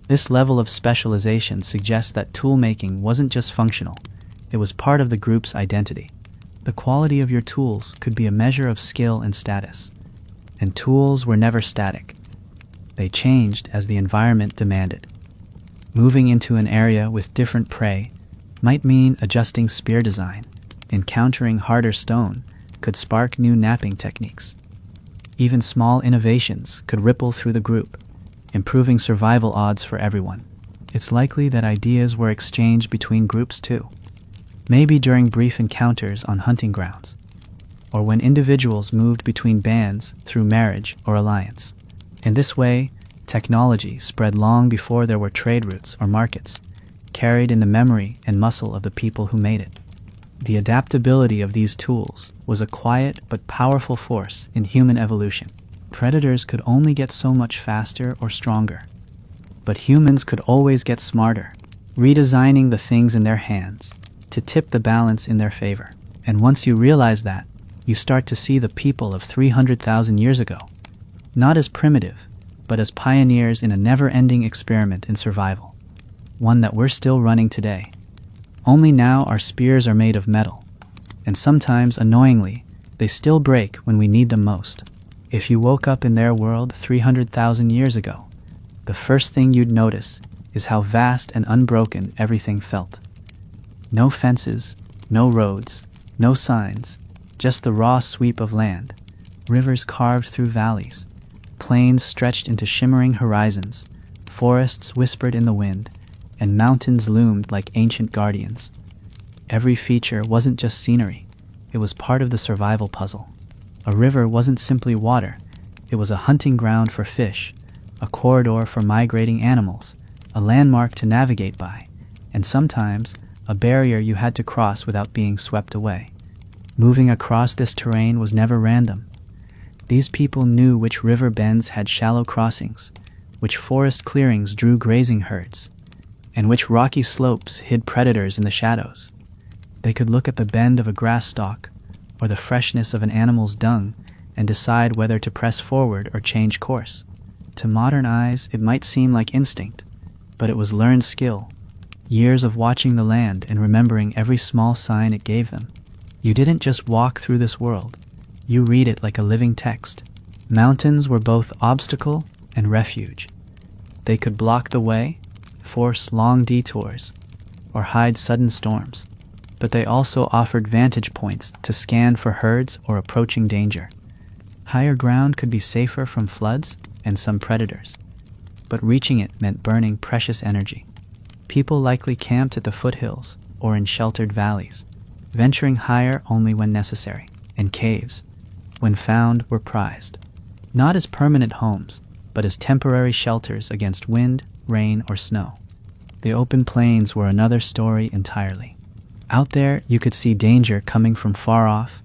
This level of specialization suggests that tool-making wasn't just functional, it was part of the group's identity. The quality of your tools could be a measure of skill and status. And tools were never static. They changed as the environment demanded. Moving into an area with different prey might mean adjusting spear design. Encountering harder stone could spark new napping techniques. Even small innovations could ripple through the group, improving survival odds for everyone. It's likely that ideas were exchanged between groups too, maybe during brief encounters on hunting grounds, or when individuals moved between bands through marriage or alliance. In this way, technology spread long before there were trade routes or markets, carried in the memory and muscle of the people who made it. The adaptability of these tools was a quiet but powerful force in human evolution. Predators could only get so much faster or stronger, but humans could always get smarter, redesigning the things in their hands to tip the balance in their favor. And once you realize that, you start to see the people of 300,000 years ago, not as primitive, but as pioneers in a never-ending experiment in survival, one that we're still running today. Only now our spears are made of metal, and sometimes, annoyingly, they still break when we need them most. If you woke up in their world 300,000 years ago, the first thing you'd notice is how vast and unbroken everything felt. No fences, no roads, no signs, just the raw sweep of land, rivers carved through valleys, plains stretched into shimmering horizons, forests whispered in the wind, and mountains loomed like ancient guardians. Every feature wasn't just scenery, it was part of the survival puzzle. A river wasn't simply water, it was a hunting ground for fish, a corridor for migrating animals, a landmark to navigate by, and sometimes a barrier you had to cross without being swept away. Moving across this terrain was never random. These people knew which river bends had shallow crossings, which forest clearings drew grazing herds, and which rocky slopes hid predators in the shadows. They could look at the bend of a grass stalk or the freshness of an animal's dung and decide whether to press forward or change course. To modern eyes, it might seem like instinct, but it was learned skill, years of watching the land and remembering every small sign it gave them. You didn't just walk through this world, you read it like a living text. Mountains were both obstacle and refuge. They could block the way, force long detours, or hide sudden storms, but they also offered vantage points to scan for herds or approaching danger. Higher ground could be safer from floods and some predators, but reaching it meant burning precious energy. People likely camped at the foothills or in sheltered valleys, venturing higher only when necessary, and caves, when found, were prized, not as permanent homes, but as temporary shelters against wind, rain, or snow. The open plains were another story entirely. Out there, you could see danger coming from far off,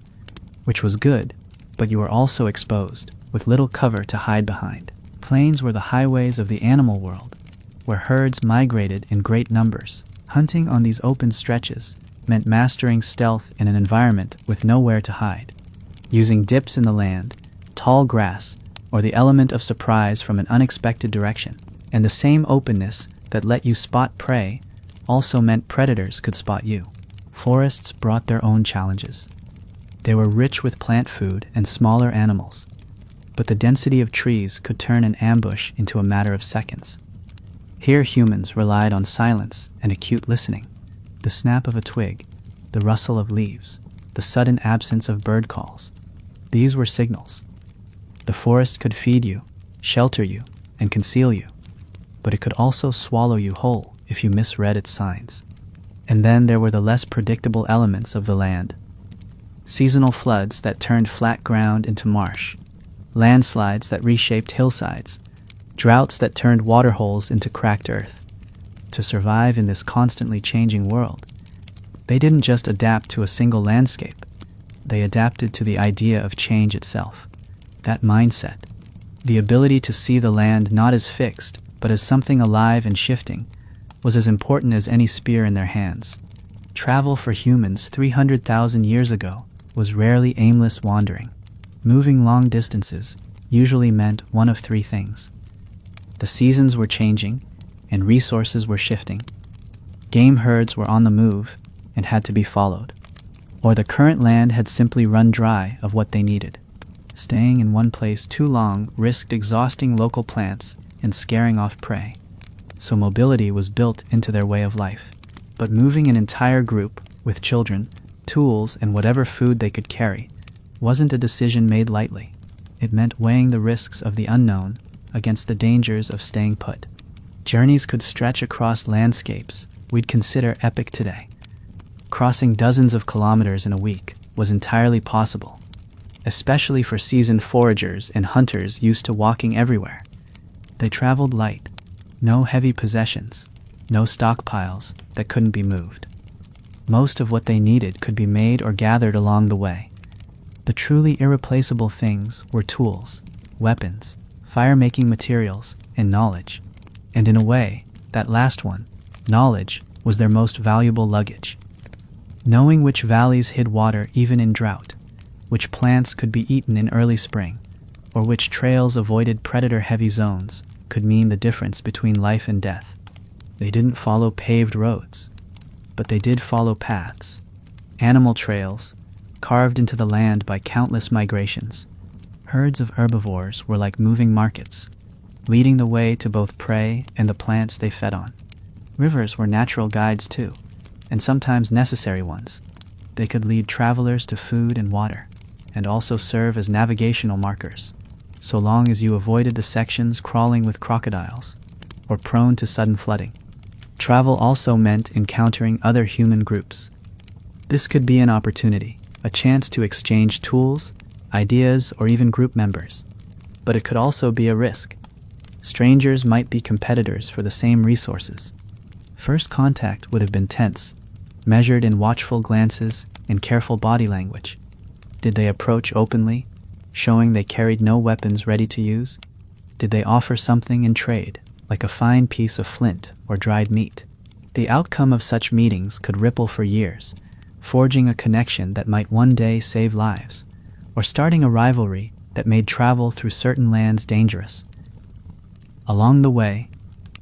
which was good, but you were also exposed, with little cover to hide behind. Plains were the highways of the animal world, where herds migrated in great numbers. Hunting on these open stretches meant mastering stealth in an environment with nowhere to hide, using dips in the land, tall grass, or the element of surprise from an unexpected direction. And the same openness that let you spot prey also meant predators could spot you. Forests brought their own challenges. They were rich with plant food and smaller animals, but the density of trees could turn an ambush into a matter of seconds. Here humans relied on silence and acute listening, the snap of a twig, the rustle of leaves, the sudden absence of bird calls. These were signals. The forest could feed you, shelter you, and conceal you, but it could also swallow you whole if you misread its signs. And then there were the less predictable elements of the land. Seasonal floods that turned flat ground into marsh, landslides that reshaped hillsides, droughts that turned waterholes into cracked earth. To survive in this constantly changing world, they didn't just adapt to a single landscape, they adapted to the idea of change itself. That mindset, the ability to see the land not as fixed, but as something alive and shifting, was as important as any spear in their hands. Travel for humans 300,000 years ago was rarely aimless wandering. Moving long distances usually meant one of three things. The seasons were changing, and resources were shifting. Game herds were on the move and had to be followed. or the current land had simply run dry of what they needed. Staying in one place too long risked exhausting local plants and scaring off prey, so mobility was built into their way of life. But moving an entire group, with children, tools, and whatever food they could carry, wasn't a decision made lightly. It meant weighing the risks of the unknown against the dangers of staying put. Journeys could stretch across landscapes we'd consider epic today. Crossing dozens of kilometers in a week was entirely possible, especially for seasoned foragers and hunters used to walking everywhere. They traveled light, no heavy possessions, no stockpiles that couldn't be moved. Most of what they needed could be made or gathered along the way. The truly irreplaceable things were tools, weapons, fire-making materials, and knowledge. And in a way, that last one, knowledge, was their most valuable luggage. Knowing which valleys hid water even in drought, which plants could be eaten in early spring, or which trails avoided predator-heavy zones could mean the difference between life and death. They didn't follow paved roads, but they did follow paths, animal trails, carved into the land by countless migrations. Herds of herbivores were like moving markets, leading the way to both prey and the plants they fed on. Rivers were natural guides too, and sometimes necessary ones. They could lead travelers to food and water, and also serve as navigational markers, so long as you avoided the sections crawling with crocodiles or prone to sudden flooding. Travel also meant encountering other human groups. This could be an opportunity, a chance to exchange tools, ideas, or even group members. But it could also be a risk. Strangers might be competitors for the same resources. First contact would have been tense, measured in watchful glances and careful body language. Did they approach openly, showing they carried no weapons ready to use? Did they offer something in trade, like a fine piece of flint or dried meat? The outcome of such meetings could ripple for years, forging a connection that might one day save lives, or starting a rivalry that made travel through certain lands dangerous. Along the way,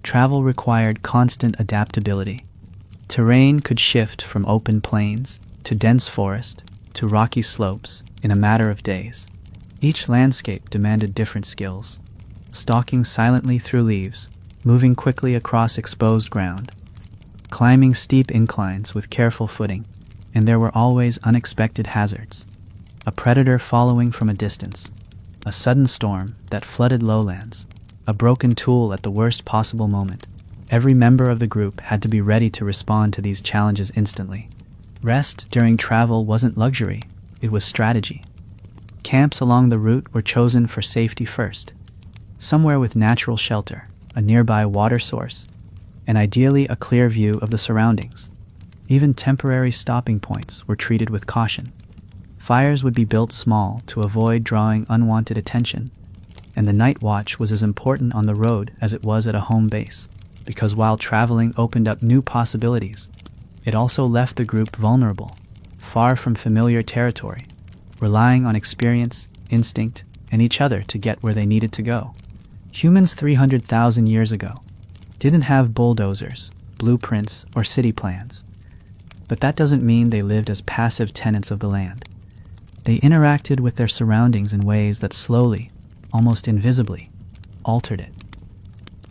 travel required constant adaptability. Terrain could shift from open plains to dense forest to rocky slopes in a matter of days. Each landscape demanded different skills, stalking silently through leaves, moving quickly across exposed ground, climbing steep inclines with careful footing, and there were always unexpected hazards. A predator following from a distance, a sudden storm that flooded lowlands, a broken tool at the worst possible moment. Every member of the group had to be ready to respond to these challenges instantly. Rest during travel wasn't luxury, it was strategy. Camps along the route were chosen for safety first, somewhere with natural shelter, a nearby water source, and ideally a clear view of the surroundings. Even temporary stopping points were treated with caution. Fires would be built small to avoid drawing unwanted attention, and the night watch was as important on the road as it was at a home base, because while traveling opened up new possibilities, it also left the group vulnerable, far from familiar territory, relying on experience, instinct, and each other to get where they needed to go. Humans 300,000 years ago didn't have bulldozers, blueprints, or city plans. But that doesn't mean they lived as passive tenants of the land. They interacted with their surroundings in ways that slowly, almost invisibly, altered it.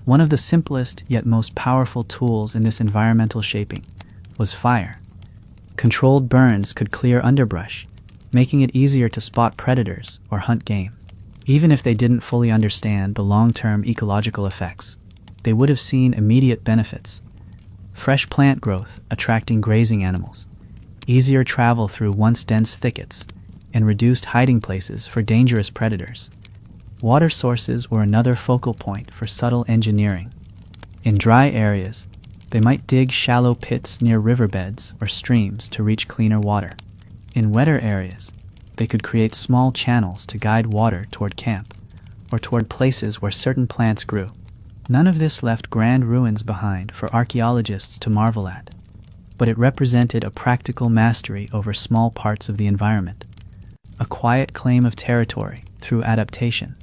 One of the simplest yet most powerful tools in this environmental shaping was fire. Controlled burns could clear underbrush, making it easier to spot predators or hunt game. Even if they didn't fully understand the long-term ecological effects, they would have seen immediate benefits. Fresh plant growth attracting grazing animals, easier travel through once dense thickets, and reduced hiding places for dangerous predators. Water sources were another focal point for subtle engineering. In dry areas, they might dig shallow pits near riverbeds or streams to reach cleaner water. In wetter areas, they could create small channels to guide water toward camp, or toward places where certain plants grew. None of this left grand ruins behind for archaeologists to marvel at, but it represented a practical mastery over small parts of the environment, a quiet claim of territory through adaptation.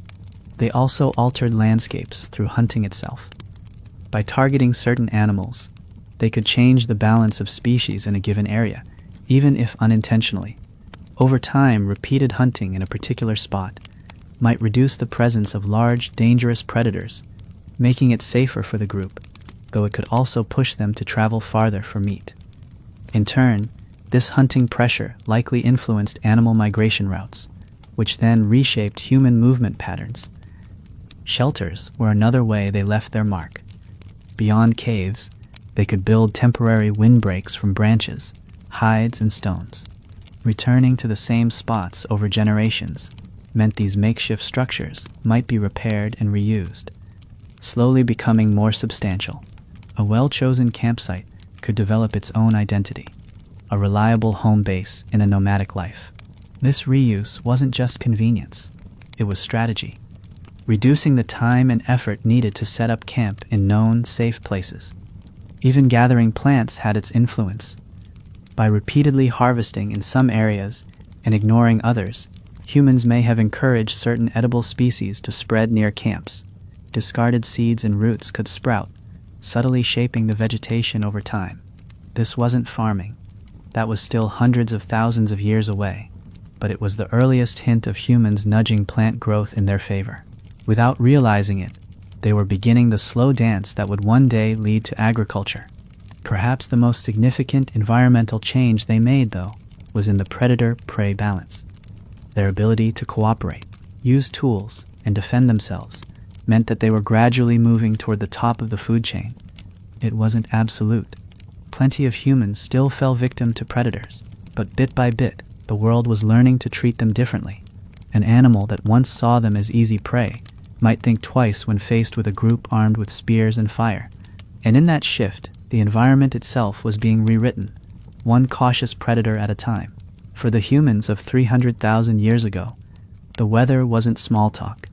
They also altered landscapes through hunting itself. By targeting certain animals, they could change the balance of species in a given area, even if unintentionally. Over time, repeated hunting in a particular spot might reduce the presence of large, dangerous predators, making it safer for the group, though it could also push them to travel farther for meat. In turn, this hunting pressure likely influenced animal migration routes, which then reshaped human movement patterns. Shelters were another way they left their mark. Beyond caves, they could build temporary windbreaks from branches, hides, and stones. Returning to the same spots over generations meant these makeshift structures might be repaired and reused, slowly becoming more substantial. A well-chosen campsite could develop its own identity, a reliable home base in a nomadic life. This reuse wasn't just convenience, it was strategy, reducing the time and effort needed to set up camp in known, safe places. Even gathering plants had its influence. By repeatedly harvesting in some areas and ignoring others, humans may have encouraged certain edible species to spread near camps. Discarded seeds and roots could sprout, subtly shaping the vegetation over time. This wasn't farming. That was still hundreds of thousands of years away, but it was the earliest hint of humans nudging plant growth in their favor. Without realizing it, they were beginning the slow dance that would one day lead to agriculture. Perhaps the most significant environmental change they made, though, was in the predator-prey balance. Their ability to cooperate, use tools, and defend themselves meant that they were gradually moving toward the top of the food chain. It wasn't absolute. Plenty of humans still fell victim to predators, but bit by bit, the world was learning to treat them differently. An animal that once saw them as easy prey might think twice when faced with a group armed with spears and fire. And in that shift, the environment itself was being rewritten, one cautious predator at a time. For the humans of 300,000 years ago, the weather wasn't small talk.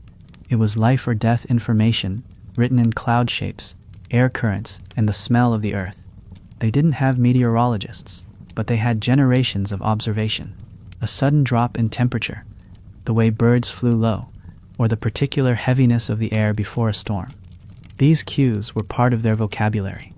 It was life or death information written in cloud shapes, air currents, and the smell of the earth. They didn't have meteorologists, but they had generations of observation. A sudden drop in temperature, the way birds flew low, or the particular heaviness of the air before a storm. These cues were part of their vocabulary.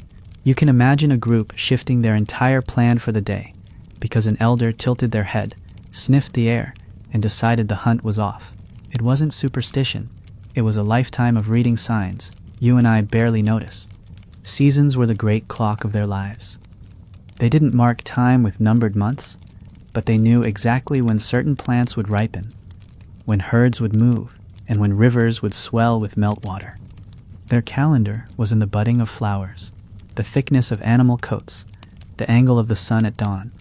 You can imagine a group shifting their entire plan for the day because an elder tilted their head, sniffed the air, and decided the hunt was off. It wasn't superstition. It was a lifetime of reading signs you and I barely notice. Seasons were the great clock of their lives. They didn't mark time with numbered months, but they knew exactly when certain plants would ripen, when herds would move, and when rivers would swell with meltwater. Their calendar was in the budding of flowers, the thickness of animal coats, the angle of the sun at dawn.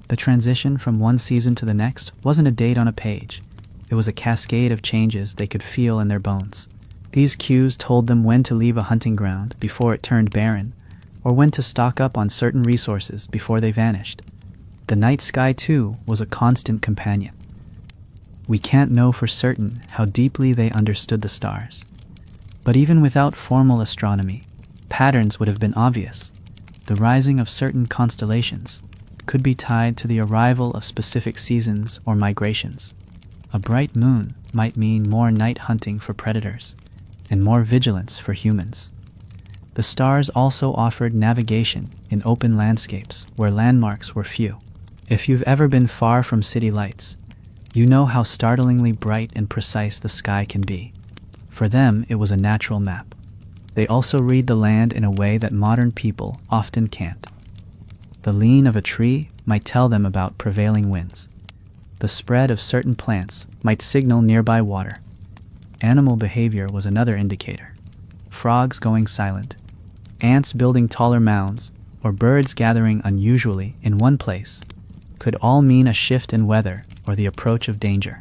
The transition from one season to the next wasn't a date on a page. It was a cascade of changes they could feel in their bones. These cues told them when to leave a hunting ground before it turned barren, or when to stock up on certain resources before they vanished. The night sky, too, was a constant companion. We can't know for certain how deeply they understood the stars. But even without formal astronomy, patterns would have been obvious. The rising of certain constellations could be tied to the arrival of specific seasons or migrations. A bright moon might mean more night hunting for predators and more vigilance for humans. The stars also offered navigation in open landscapes where landmarks were few. If you've ever been far from city lights, you know how startlingly bright and precise the sky can be. For them, it was a natural map. They also read the land in a way that modern people often can't. The lean of a tree might tell them about prevailing winds. The spread of certain plants might signal nearby water. Animal behavior was another indicator. Frogs going silent, ants building taller mounds, or birds gathering unusually in one place could all mean a shift in weather or the approach of danger.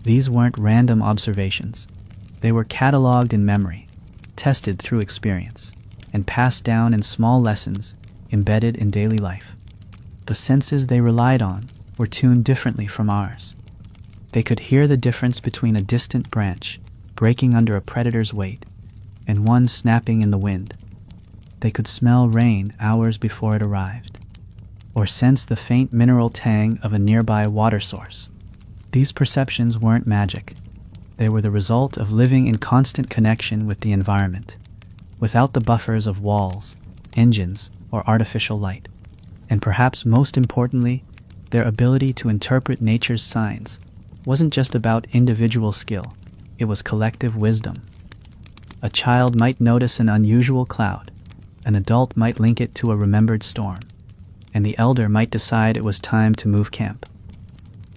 These weren't random observations. They were cataloged in memory, tested through experience, and passed down in small lessons embedded in daily life. The senses they relied on were tuned differently from ours. They could hear the difference between a distant branch breaking under a predator's weight and one snapping in the wind. They could smell rain hours before it arrived, or sense the faint mineral tang of a nearby water source. These perceptions weren't magic. They were the result of living in constant connection with the environment, without the buffers of walls, engines, or artificial light. And perhaps most importantly, Their ability to interpret nature's signs wasn't just about individual skill, it was collective wisdom. A child might notice an unusual cloud, an adult might link it to a remembered storm, and the elder might decide it was time to move camp.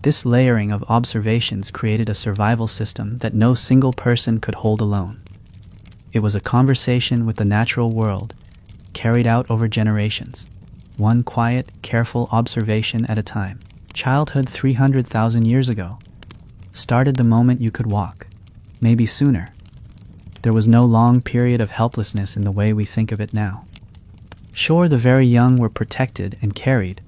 This layering of observations created a survival system that no single person could hold alone. It was a conversation with the natural world, carried out over generations, one quiet, careful observation at a time. Childhood 300,000 years ago started the moment you could walk, maybe sooner. There was no long period of helplessness in the way we think of it now. Sure, the very young were protected and carried,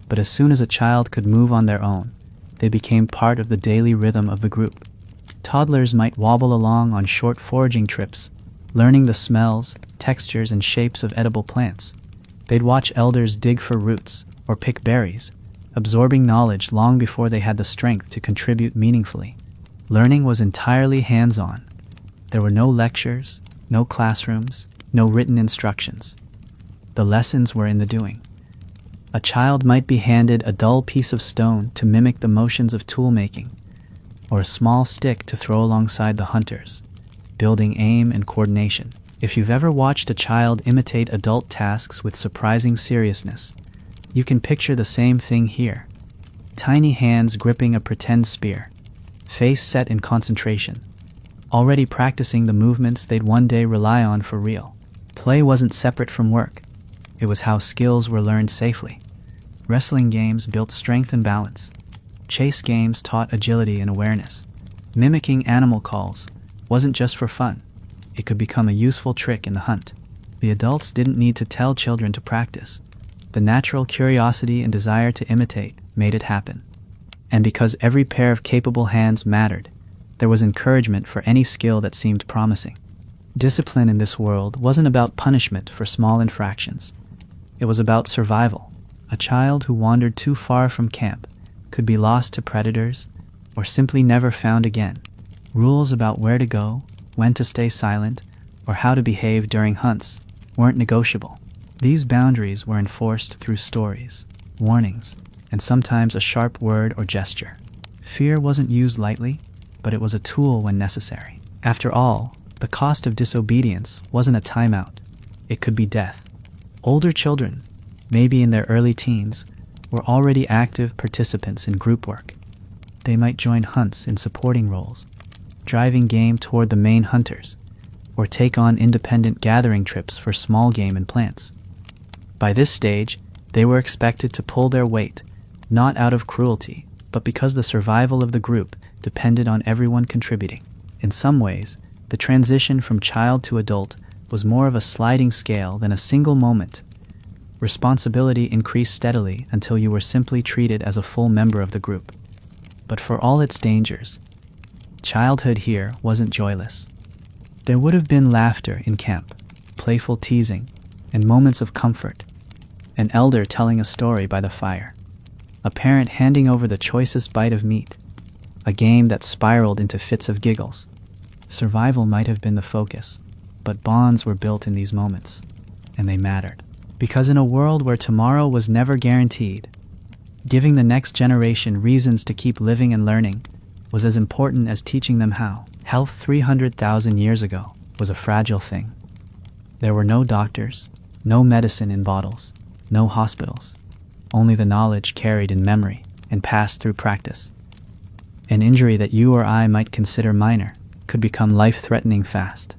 but as soon as a child could move on their own, they became part of the daily rhythm of the group. Toddlers might wobble along on short foraging trips, learning the smells, textures, and shapes of edible plants. They'd watch elders dig for roots or pick berries, absorbing knowledge long before they had the strength to contribute meaningfully. Learning was entirely hands-on. There were no lectures, no classrooms, no written instructions. The lessons were in the doing. A child might be handed a dull piece of stone to mimic the motions of tool-making, or a small stick to throw alongside the hunters, building aim and coordination. If you've ever watched a child imitate adult tasks with surprising seriousness, you can picture the same thing here. Tiny hands gripping a pretend spear, face set in concentration, already practicing the movements they'd one day rely on for real. Play wasn't separate from work. It was how skills were learned safely. Wrestling games built strength and balance. Chase games taught agility and awareness. Mimicking animal calls wasn't just for fun. It could become a useful trick in the hunt. The adults didn't need to tell children to practice. The natural curiosity and desire to imitate made it happen. And because every pair of capable hands mattered, there was encouragement for any skill that seemed promising. Discipline in this world wasn't about punishment for small infractions. It was about survival. A child who wandered too far from camp could be lost to predators or simply never found again. Rules about where to go, when to stay silent, or how to behave during hunts weren't negotiable. These boundaries were enforced through stories, warnings, and sometimes a sharp word or gesture. Fear wasn't used lightly, but it was a tool when necessary. After all, the cost of disobedience wasn't a timeout. It could be death. Older children, maybe in their early teens, were already active participants in group work. They might join hunts in supporting roles, driving game toward the main hunters, or take on independent gathering trips for small game and plants. By this stage, they were expected to pull their weight, not out of cruelty, but because the survival of the group depended on everyone contributing. In some ways, the transition from child to adult was more of a sliding scale than a single moment. Responsibility increased steadily until you were simply treated as a full member of the group. But for all its dangers, childhood here wasn't joyless. There would have been laughter in camp, playful teasing, and moments of comfort. An elder telling a story by the fire, a parent handing over the choicest bite of meat, a game that spiraled into fits of giggles. Survival might have been the focus, but bonds were built in these moments, and they mattered. Because in a world where tomorrow was never guaranteed, giving the next generation reasons to keep living and learning was as important as teaching them how. Health 300,000 years ago was a fragile thing. There were no doctors, no medicine in bottles, no hospitals, only the knowledge carried in memory and passed through practice. An injury that you or I might consider minor could become life-threatening fast.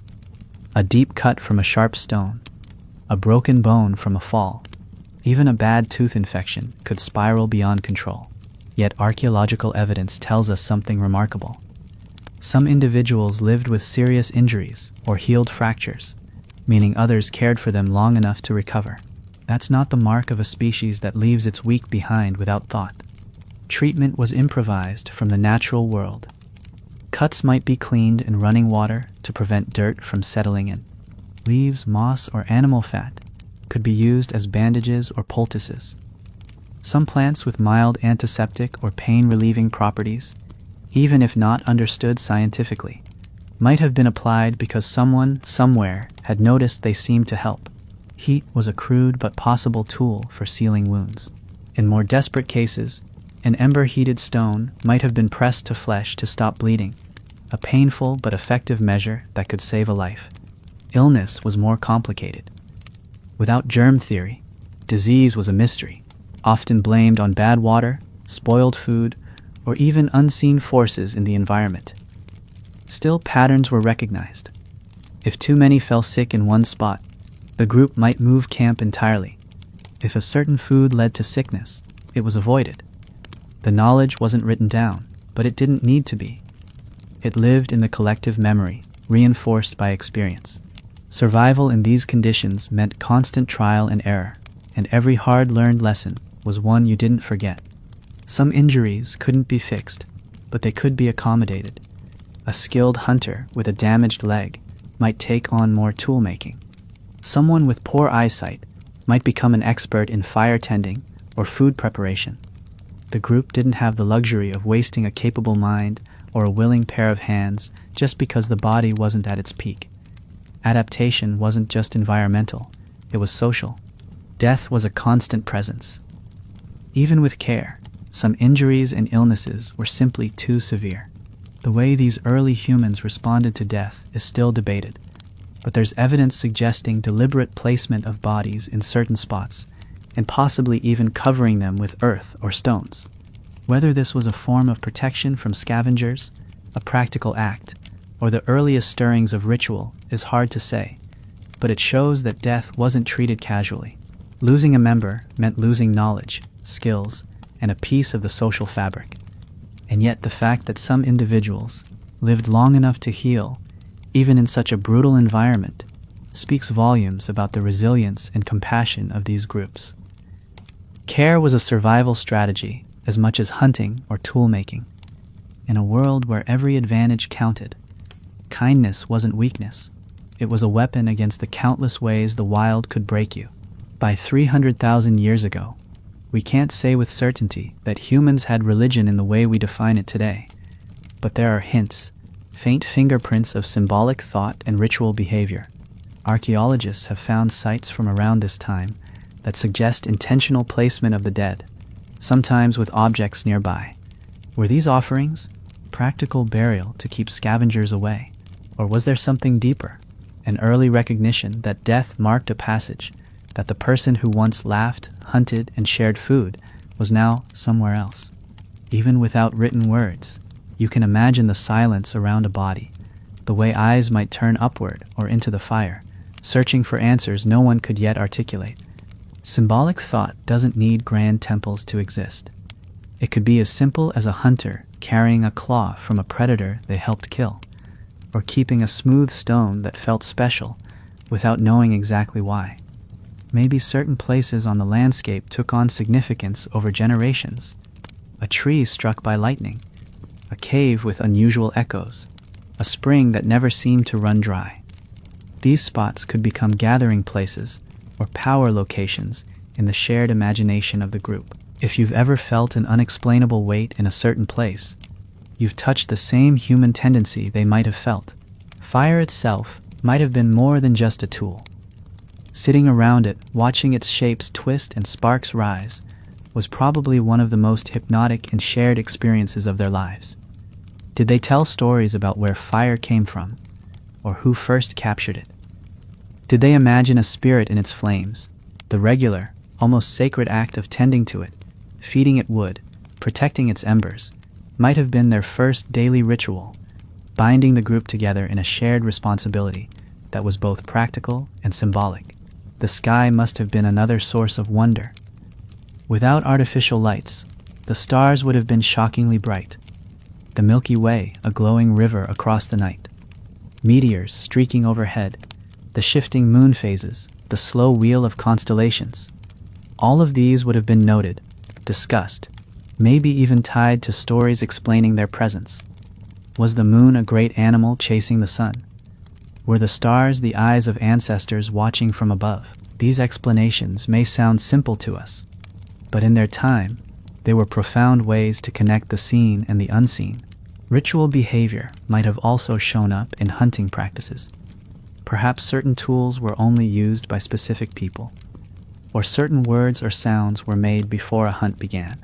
A deep cut from a sharp stone, a broken bone from a fall, even a bad tooth infection could spiral beyond control. Yet archaeological evidence tells us something remarkable. Some individuals lived with serious injuries or healed fractures, meaning others cared for them long enough to recover. That's not the mark of a species that leaves its weak behind without thought. Treatment was improvised from the natural world. Cuts might be cleaned in running water to prevent dirt from settling in. Leaves, moss, or animal fat could be used as bandages or poultices. Some plants with mild antiseptic or pain-relieving properties, even if not understood scientifically, might have been applied because someone, somewhere, had noticed they seemed to help. Heat was a crude but possible tool for sealing wounds. In more desperate cases, An ember-heated stone might have been pressed to flesh to stop bleeding, a painful but effective measure that could save a life. Illness was more complicated. Without germ theory, disease was a mystery, often blamed on bad water, spoiled food, or even unseen forces in the environment. Still, patterns were recognized. If too many fell sick in one spot, the group might move camp entirely. If a certain food led to sickness, it was avoided. The knowledge wasn't written down, but it didn't need to be. It lived in the collective memory, reinforced by experience. Survival in these conditions meant constant trial and error, and every hard-learned lesson was one you didn't forget. Some injuries couldn't be fixed, but they could be accommodated. A skilled hunter with a damaged leg might take on more tool-making. Someone with poor eyesight might become an expert in fire tending or food preparation. The group didn't have the luxury of wasting a capable mind or a willing pair of hands just because the body wasn't at its peak. Adaptation wasn't just environmental, it was social. Death was a constant presence. Even with care, some injuries and illnesses were simply too severe. The way these early humans responded to death is still debated, but there's evidence suggesting deliberate placement of bodies in certain spots, and possibly even covering them with earth or stones. Whether this was a form of protection from scavengers, a practical act, or the earliest stirrings of ritual is hard to say, but it shows that death wasn't treated casually. Losing a member meant losing knowledge, skills, and a piece of the social fabric. And yet the fact that some individuals lived long enough to heal, even in such a brutal environment, speaks volumes about the resilience and compassion of these groups. Care was a survival strategy as much as hunting or tool-making. In a world where every advantage counted, kindness wasn't weakness. It was a weapon against the countless ways the wild could break you. By 300,000 years ago, we can't say with certainty that humans had religion in the way we define it today, but there are hints, faint fingerprints of symbolic thought and ritual behavior. Archaeologists have found sites from around this time that suggest intentional placement of the dead, sometimes with objects nearby. Were these offerings practical burial to keep scavengers away, or was there something deeper, an early recognition that death marked a passage, that the person who once laughed, hunted, and shared food was now somewhere else? Even without written words, you can imagine the silence around a body, the way eyes might turn upward or into the fire, searching for answers no one could yet articulate. Symbolic thought doesn't need grand temples to exist. It could be as simple as a hunter carrying a claw from a predator they helped kill, or keeping a smooth stone that felt special without knowing exactly why. Maybe certain places on the landscape took on significance over generations. A tree struck by lightning, a cave with unusual echoes, a spring that never seemed to run dry. These spots could become gathering places or power locations in the shared imagination of the group. If you've ever felt an unexplainable weight in a certain place, you've touched the same human tendency they might have felt. Fire itself might have been more than just a tool. Sitting around it, watching its shapes twist and sparks rise, was probably one of the most hypnotic and shared experiences of their lives. Did they tell stories about where fire came from, or who first captured it? Did they imagine a spirit in its flames, the regular, almost sacred act of tending to it, feeding it wood, protecting its embers, might have been their first daily ritual, binding the group together in a shared responsibility that was both practical and symbolic. The sky must have been another source of wonder. Without artificial lights, the stars would have been shockingly bright. The Milky Way, a glowing river across the night. Meteors streaking overhead, the shifting moon phases, the slow wheel of constellations. All of these would have been noted, discussed, maybe even tied to stories explaining their presence. Was the moon a great animal chasing the sun? Were the stars the eyes of ancestors watching from above? These explanations may sound simple to us, but in their time, they were profound ways to connect the seen and the unseen. Ritual behavior might have also shown up in hunting practices. Perhaps certain tools were only used by specific people, or certain words or sounds were made before a hunt began.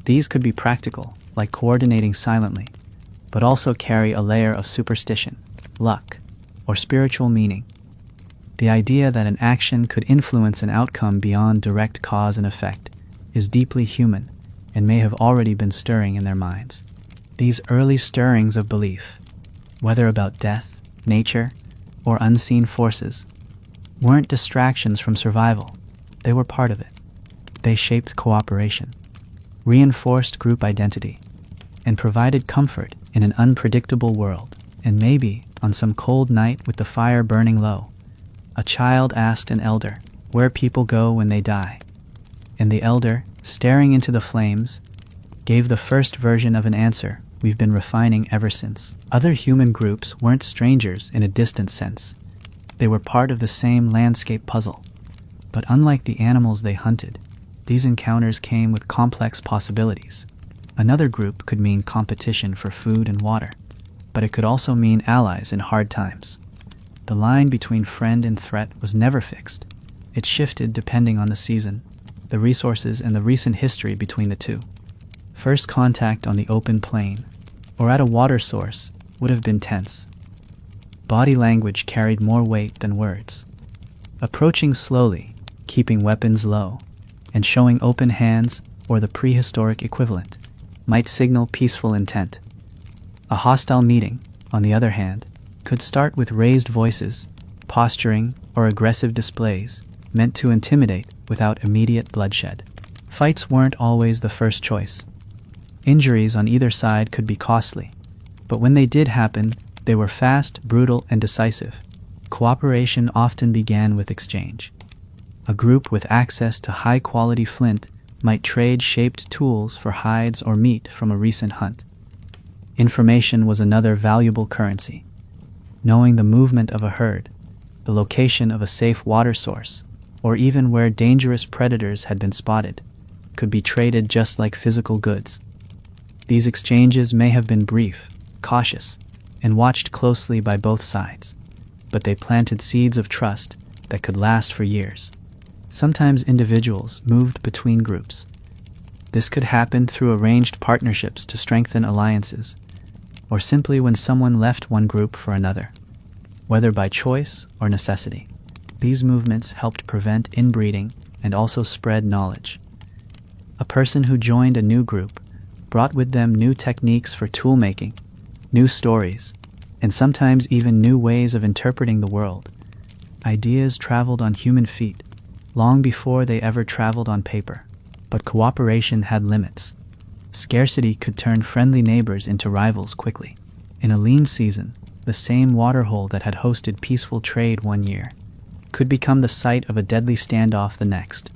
These could be practical, like coordinating silently, but also carry a layer of superstition, luck, or spiritual meaning. The idea that an action could influence an outcome beyond direct cause and effect is deeply human and may have already been stirring in their minds. These early stirrings of belief, whether about death, nature, or unseen forces, weren't distractions from survival. They were part of it. They shaped cooperation, reinforced group identity, and provided comfort in an unpredictable world. And maybe, on some cold night with the fire burning low, a child asked an elder, "Where people go when they die?" And the elder, staring into the flames, gave the first version of an answer we've been refining ever since. Other human groups weren't strangers in a distant sense. They were part of the same landscape puzzle. But unlike the animals they hunted, these encounters came with complex possibilities. Another group could mean competition for food and water, but it could also mean allies in hard times. The line between friend and threat was never fixed. It shifted depending on the season, the resources, and the recent history between the two. First contact on the open plain, or at a water source, would have been tense. Body language carried more weight than words. Approaching slowly, keeping weapons low, and showing open hands, or the prehistoric equivalent, might signal peaceful intent. A hostile meeting, on the other hand, could start with raised voices, posturing, or aggressive displays, meant to intimidate without immediate bloodshed. Fights weren't always the first choice. Injuries on either side could be costly, but when they did happen, they were fast, brutal, and decisive. Cooperation often began with exchange. A group with access to high-quality flint might trade shaped tools for hides or meat from a recent hunt. Information was another valuable currency. Knowing the movement of a herd, the location of a safe water source, or even where dangerous predators had been spotted, could be traded just like physical goods. These exchanges may have been brief, cautious, and watched closely by both sides, but they planted seeds of trust that could last for years. Sometimes individuals moved between groups. This could happen through arranged partnerships to strengthen alliances, or simply when someone left one group for another, whether by choice or necessity. These movements helped prevent inbreeding and also spread knowledge. A person who joined a new group brought with them new techniques for tool making, new stories, and sometimes even new ways of interpreting the world. Ideas traveled on human feet long before they ever traveled on paper. But cooperation had limits. Scarcity could turn friendly neighbors into rivals quickly. In a lean season, the same waterhole that had hosted peaceful trade one year could become the site of a deadly standoff the next.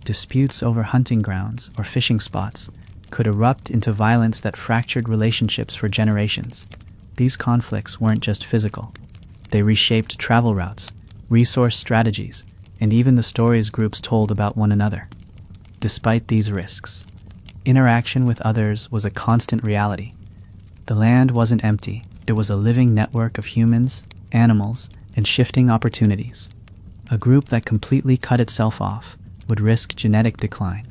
Disputes over hunting grounds or fishing spots could erupt into violence that fractured relationships for generations. These conflicts weren't just physical. They reshaped travel routes, resource strategies, and even the stories groups told about one another. Despite these risks, interaction with others was a constant reality. The land wasn't empty. It was a living network of humans, animals, and shifting opportunities. A group that completely cut itself off would risk genetic decline,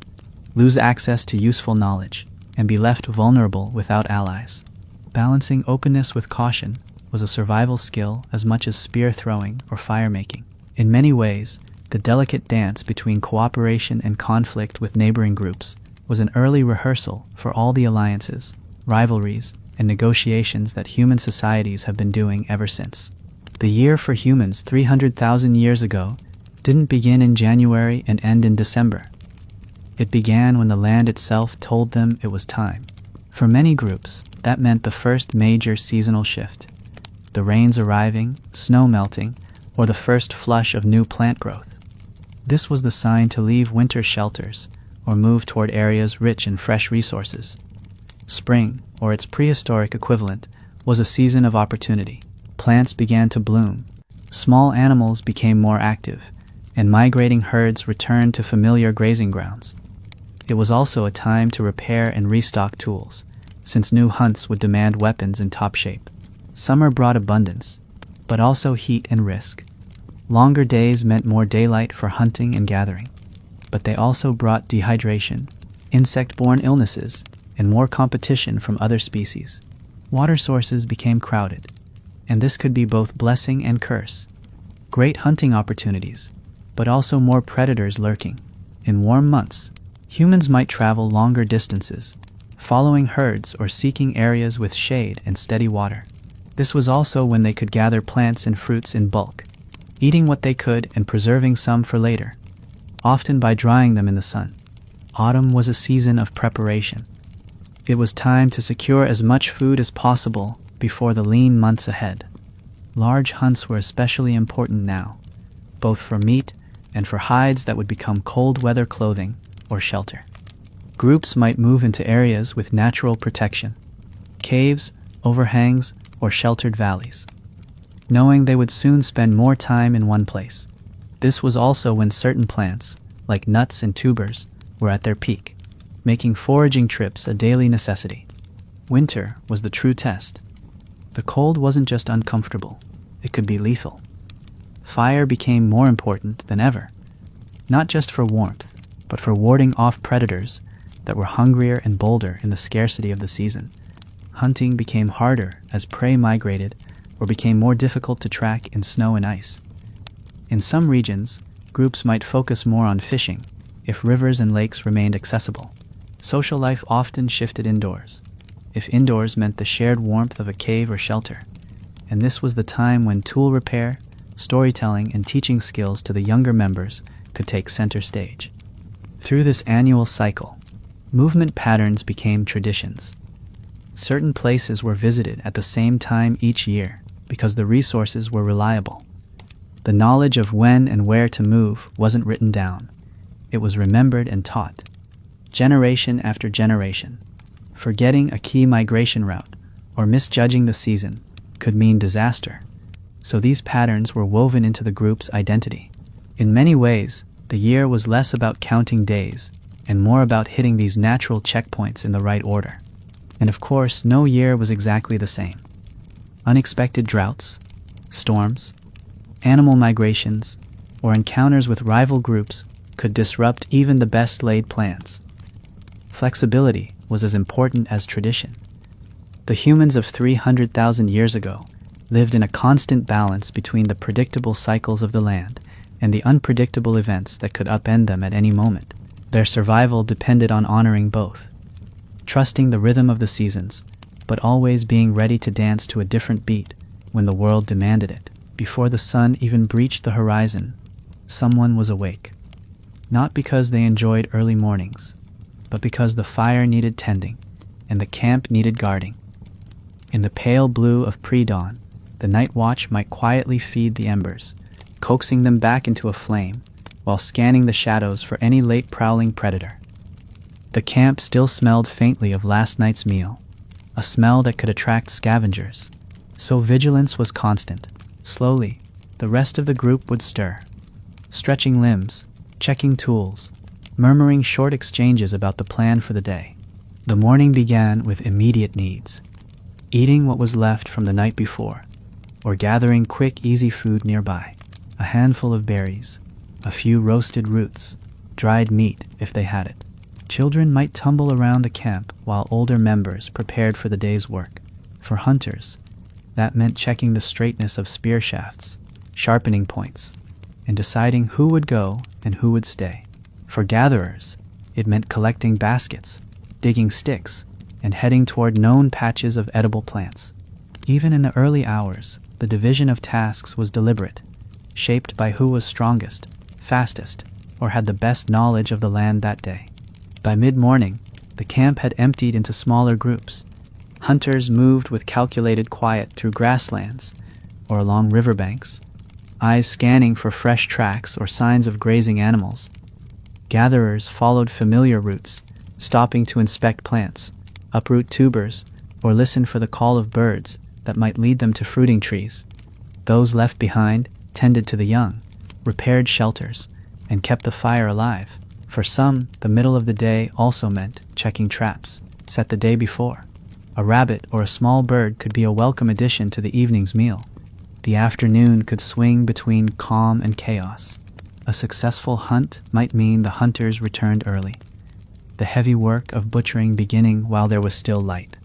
lose access to useful knowledge, and be left vulnerable without allies. Balancing openness with caution was a survival skill as much as spear throwing or fire making. In many ways, the delicate dance between cooperation and conflict with neighboring groups was an early rehearsal for all the alliances, rivalries, and negotiations that human societies have been doing ever since. The year for humans 300,000 years ago didn't begin in January and end in December. It began when the land itself told them it was time. For many groups, that meant the first major seasonal shift, the rains arriving, snow melting, or the first flush of new plant growth. This was the sign to leave winter shelters or move toward areas rich in fresh resources. Spring, or its prehistoric equivalent, was a season of opportunity. Plants began to bloom, small animals became more active, and migrating herds returned to familiar grazing grounds. It was also a time to repair and restock tools, since new hunts would demand weapons in top shape. Summer brought abundance, but also heat and risk. Longer days meant more daylight for hunting and gathering, but they also brought dehydration, insect-borne illnesses, and more competition from other species. Water sources became crowded, and this could be both blessing and curse. Great hunting opportunities, but also more predators lurking. In warm months, humans might travel longer distances, following herds or seeking areas with shade and steady water. This was also when they could gather plants and fruits in bulk, eating what they could and preserving some for later, often by drying them in the sun. Autumn was a season of preparation. It was time to secure as much food as possible before the lean months ahead. Large hunts were especially important now, both for meat and for hides that would become cold weather clothing or shelter. Groups might move into areas with natural protection, caves, overhangs, or sheltered valleys, knowing they would soon spend more time in one place. This was also when certain plants, like nuts and tubers, were at their peak, making foraging trips a daily necessity. Winter was the true test. The cold wasn't just uncomfortable, it could be lethal. Fire became more important than ever, not just for warmth, but for warding off predators that were hungrier and bolder in the scarcity of the season. Hunting became harder as prey migrated or became more difficult to track in snow and ice. In some regions, groups might focus more on fishing if rivers and lakes remained accessible. Social life often shifted indoors, if indoors meant the shared warmth of a cave or shelter, and this was the time when tool repair, storytelling, and teaching skills to the younger members could take center stage. Through this annual cycle, movement patterns became traditions. Certain places were visited at the same time each year because the resources were reliable. The knowledge of when and where to move wasn't written down. It was remembered and taught, generation after generation. Forgetting a key migration route or misjudging the season could mean disaster, so these patterns were woven into the group's identity. In many ways, the year was less about counting days and more about hitting these natural checkpoints in the right order. And of course, no year was exactly the same. Unexpected droughts, storms, animal migrations, or encounters with rival groups could disrupt even the best laid plans. Flexibility was as important as tradition. The humans of 300,000 years ago lived in a constant balance between the predictable cycles of the land and the unpredictable events that could upend them at any moment. Their survival depended on honoring both, trusting the rhythm of the seasons, but always being ready to dance to a different beat when the world demanded it. Before the sun even breached the horizon, someone was awake. Not because they enjoyed early mornings, but because the fire needed tending and the camp needed guarding. In the pale blue of pre-dawn, the night watch might quietly feed the embers, coaxing them back into a flame while scanning the shadows for any late prowling predator. The camp still smelled faintly of last night's meal, a smell that could attract scavengers, so vigilance was constant. Slowly, the rest of the group would stir, stretching limbs, checking tools, murmuring short exchanges about the plan for the day. The morning began with immediate needs, eating what was left from the night before, or gathering quick, easy food nearby. A handful of berries, a few roasted roots, dried meat if they had it. Children might tumble around the camp while older members prepared for the day's work. For hunters, that meant checking the straightness of spear shafts, sharpening points, and deciding who would go and who would stay. For gatherers, it meant collecting baskets, digging sticks, and heading toward known patches of edible plants. Even in the early hours, the division of tasks was deliberate, shaped by who was strongest, fastest, or had the best knowledge of the land that day. By mid-morning, the camp had emptied into smaller groups. Hunters moved with calculated quiet through grasslands or along riverbanks, eyes scanning for fresh tracks or signs of grazing animals. Gatherers followed familiar routes, stopping to inspect plants, uproot tubers, or listen for the call of birds that might lead them to fruiting trees. Those left behind tended to the young, repaired shelters, and kept the fire alive. For some, the middle of the day also meant checking traps set the day before. A rabbit or a small bird could be a welcome addition to the evening's meal. The afternoon could swing between calm and chaos. A successful hunt might mean the hunters returned early. the heavy work of butchering beginning while there was still light.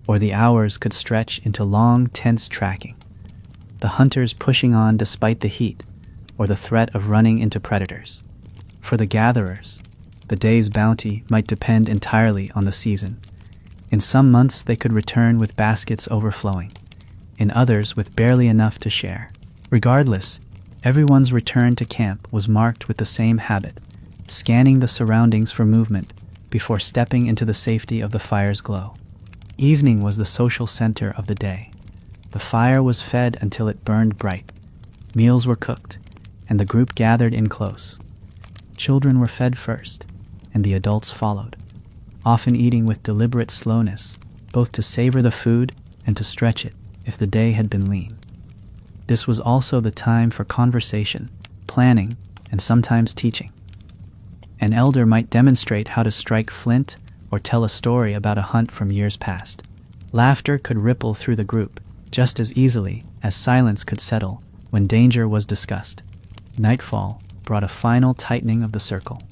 Or the hours could stretch into long, tense tracking, the hunters pushing on despite the heat, or the threat of running into predators. For the gatherers, the day's bounty might depend entirely on the season. In some months they could return with baskets overflowing, in others with barely enough to share. Regardless, everyone's return to camp was marked with the same habit, scanning the surroundings for movement before stepping into the safety of the fire's glow. Evening was the social center of the day. The fire was fed until it burned bright. Meals were cooked, and the group gathered in close. Children were fed first, and the adults followed, often eating with deliberate slowness, both to savor the food and to stretch it if the day had been lean. This was also the time for conversation, planning, and sometimes teaching. An elder might demonstrate how to strike flint or tell a story about a hunt from years past. Laughter could ripple through the group just as easily as silence could settle when danger was discussed. Nightfall brought a final tightening of the circle.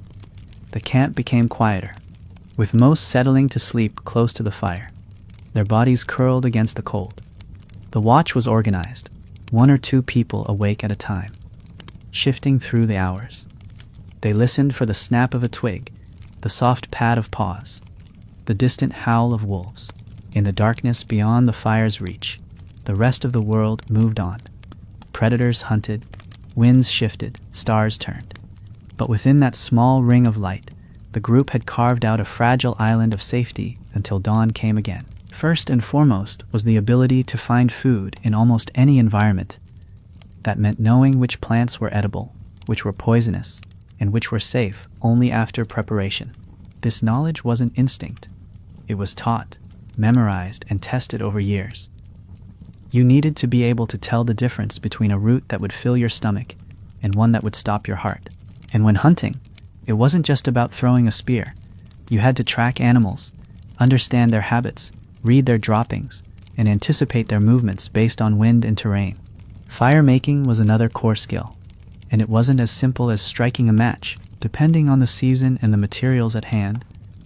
The camp became quieter, with most settling to sleep close to the fire, their bodies curled against the cold. The watch was organized, 1 or 2 people awake at a time, shifting through the hours. They listened for the snap of a twig, the soft pad of paws, the distant howl of wolves. In the darkness beyond the fire's reach, the rest of the world moved on. Predators hunted, winds shifted, stars turned. But within that small ring of light, the group had carved out a fragile island of safety until dawn came again. First and foremost was the ability to find food in almost any environment. That meant knowing which plants were edible, which were poisonous, and which were safe only after preparation. This knowledge wasn't instinct. It was taught, memorized, and tested over years. You needed to be able to tell the difference between a root that would fill your stomach and one that would stop your heart. And when hunting, it wasn't just about throwing a spear. You had to track animals, understand their habits, read their droppings, and anticipate their movements based on wind and terrain. Fire making was another core skill, and it wasn't as simple as striking a match. Depending on the season and the materials at hand,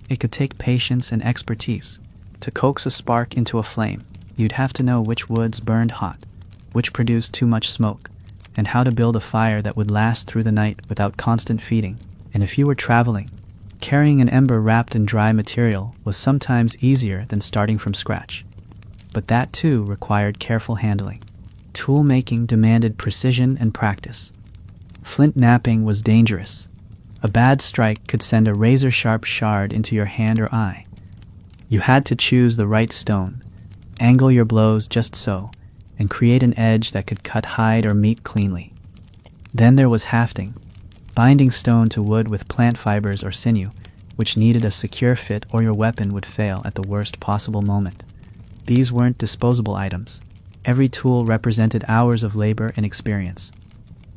it could take patience and expertise. To coax a spark into a flame, you'd have to know which woods burned hot, which produced too much smoke, and how to build a fire that would last through the night without constant feeding. And if you were traveling, carrying an ember wrapped in dry material was sometimes easier than starting from scratch. But that too required careful handling. Tool making demanded precision and practice. Flint knapping was dangerous. A bad strike could send a razor-sharp shard into your hand or eye. You had to choose the right stone, angle your blows just so, and create an edge that could cut hide or meat cleanly. Then there was hafting, binding stone to wood with plant fibers or sinew, which needed a secure fit or your weapon would fail at the worst possible moment. These weren't disposable items. Every tool represented hours of labor and experience.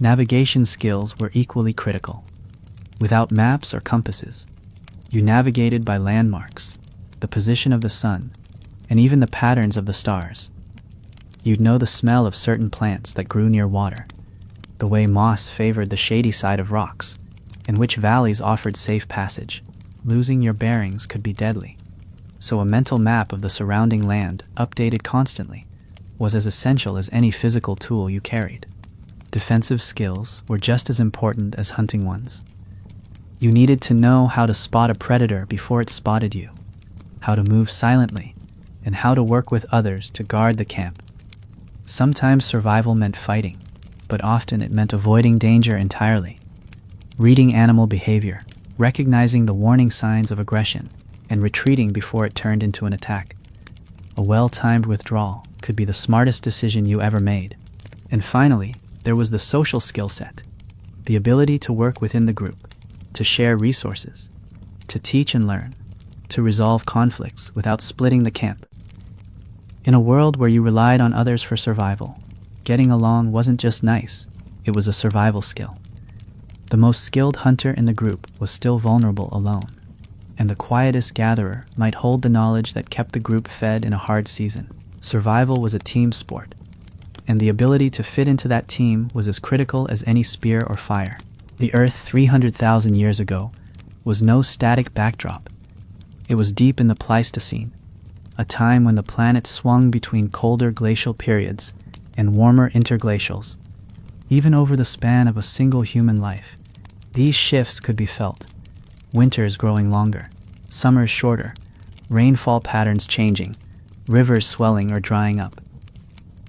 Navigation skills were equally critical. Without maps or compasses, you navigated by landmarks, the position of the sun, and even the patterns of the stars. You'd know the smell of certain plants that grew near water, the way moss favored the shady side of rocks, and which valleys offered safe passage. Losing your bearings could be deadly, so a mental map of the surrounding land, updated constantly, was as essential as any physical tool you carried. Defensive skills were just as important as hunting ones. You needed to know how to spot a predator before it spotted you, how to move silently, and how to work with others to guard the camp. Sometimes survival meant fighting, but often it meant avoiding danger entirely. Reading animal behavior, recognizing the warning signs of aggression, and retreating before it turned into an attack. A well-timed withdrawal could be the smartest decision you ever made. And finally, there was the social skill set, the ability to work within the group, to share resources, to teach and learn, to resolve conflicts without splitting the camp. In a world where you relied on others for survival, getting along wasn't just nice, it was a survival skill. The most skilled hunter in the group was still vulnerable alone, and the quietest gatherer might hold the knowledge that kept the group fed in a hard season. Survival was a team sport, and the ability to fit into that team was as critical as any spear or fire. The Earth 300,000 years ago was no static backdrop. It was deep in the Pleistocene, a time when the planet swung between colder glacial periods and warmer interglacials. Even over the span of a single human life, these shifts could be felt. Winters growing longer, summers shorter, rainfall patterns changing, rivers swelling or drying up.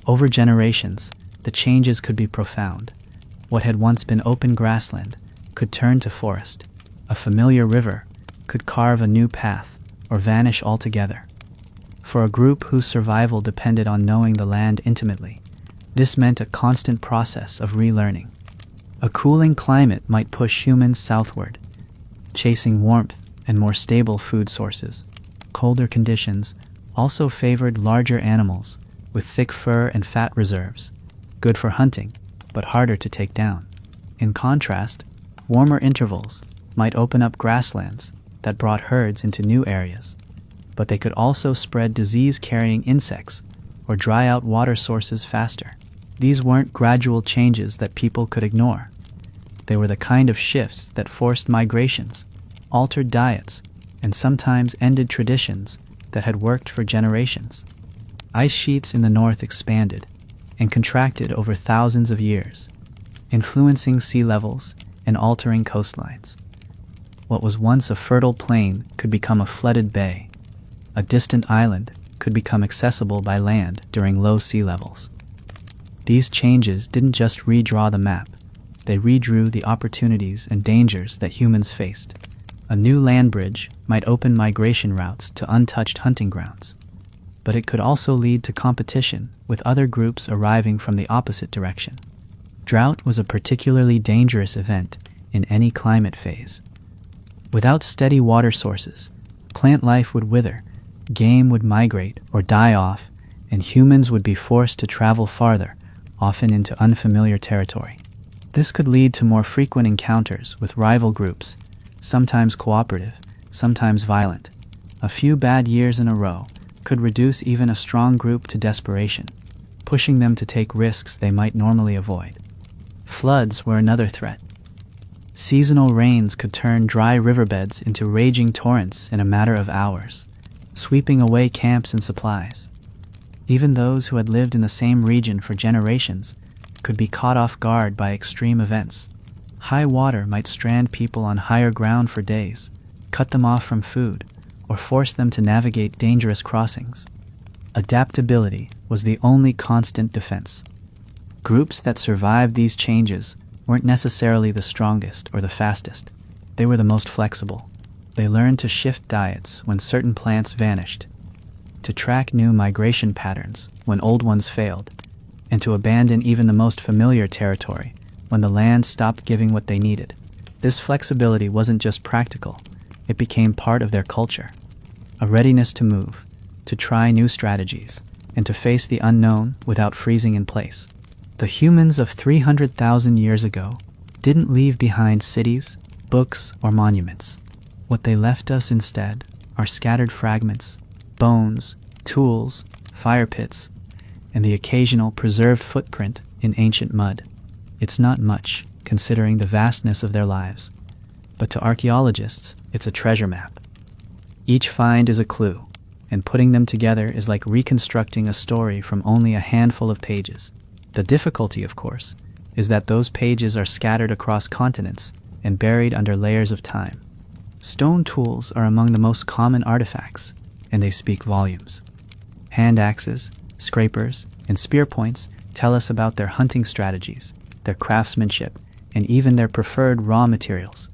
Over generations, the changes could be profound. What had once been open grassland could turn to forest. A familiar river could carve a new path or vanish altogether. For a group whose survival depended on knowing the land intimately, this meant a constant process of relearning. A cooling climate might push humans southward, chasing warmth and more stable food sources. Colder conditions also favored larger animals with thick fur and fat reserves, good for hunting, but harder to take down. In contrast, warmer intervals might open up grasslands that brought herds into new areas, but they could also spread disease-carrying insects or dry out water sources faster. These weren't gradual changes that people could ignore. They were the kind of shifts that forced migrations, altered diets, and sometimes ended traditions that had worked for generations. Ice sheets in the north expanded and contracted over thousands of years, influencing sea levels and altering coastlines. What was once a fertile plain could become a flooded bay. A distant island could become accessible by land during low sea levels. These changes didn't just redraw the map, they redrew the opportunities and dangers that humans faced. A new land bridge might open migration routes to untouched hunting grounds, but it could also lead to competition with other groups arriving from the opposite direction. Drought was a particularly dangerous event in any climate phase. Without steady water sources, plant life would wither, game would migrate or die off, and humans would be forced to travel farther, often into unfamiliar territory. This could lead to more frequent encounters with rival groups, sometimes cooperative, sometimes violent. A few bad years in a row could reduce even a strong group to desperation, pushing them to take risks they might normally avoid. Floods were another threat. Seasonal rains could turn dry riverbeds into raging torrents in a matter of hours, sweeping away camps and supplies. Even those who had lived in the same region for generations could be caught off guard by extreme events. High water might strand people on higher ground for days, cut them off from food, or force them to navigate dangerous crossings. Adaptability was the only constant defense. Groups that survived these changes weren't necessarily the strongest or the fastest. They were the most flexible. They learned to shift diets when certain plants vanished, to track new migration patterns when old ones failed, and to abandon even the most familiar territory when the land stopped giving what they needed. This flexibility wasn't just practical, it became part of their culture. A readiness to move, to try new strategies, and to face the unknown without freezing in place. The humans of 300,000 years ago didn't leave behind cities, books, or monuments. What they left us instead are scattered fragments, bones, tools, fire pits, and the occasional preserved footprint in ancient mud. It's not much, considering the vastness of their lives, but to archaeologists, it's a treasure map. Each find is a clue, and putting them together is like reconstructing a story from only a handful of pages. The difficulty, of course, is that those pages are scattered across continents and buried under layers of time. Stone tools are among the most common artifacts, and they speak volumes. Hand axes, scrapers, and spear points tell us about their hunting strategies, their craftsmanship, and even their preferred raw materials.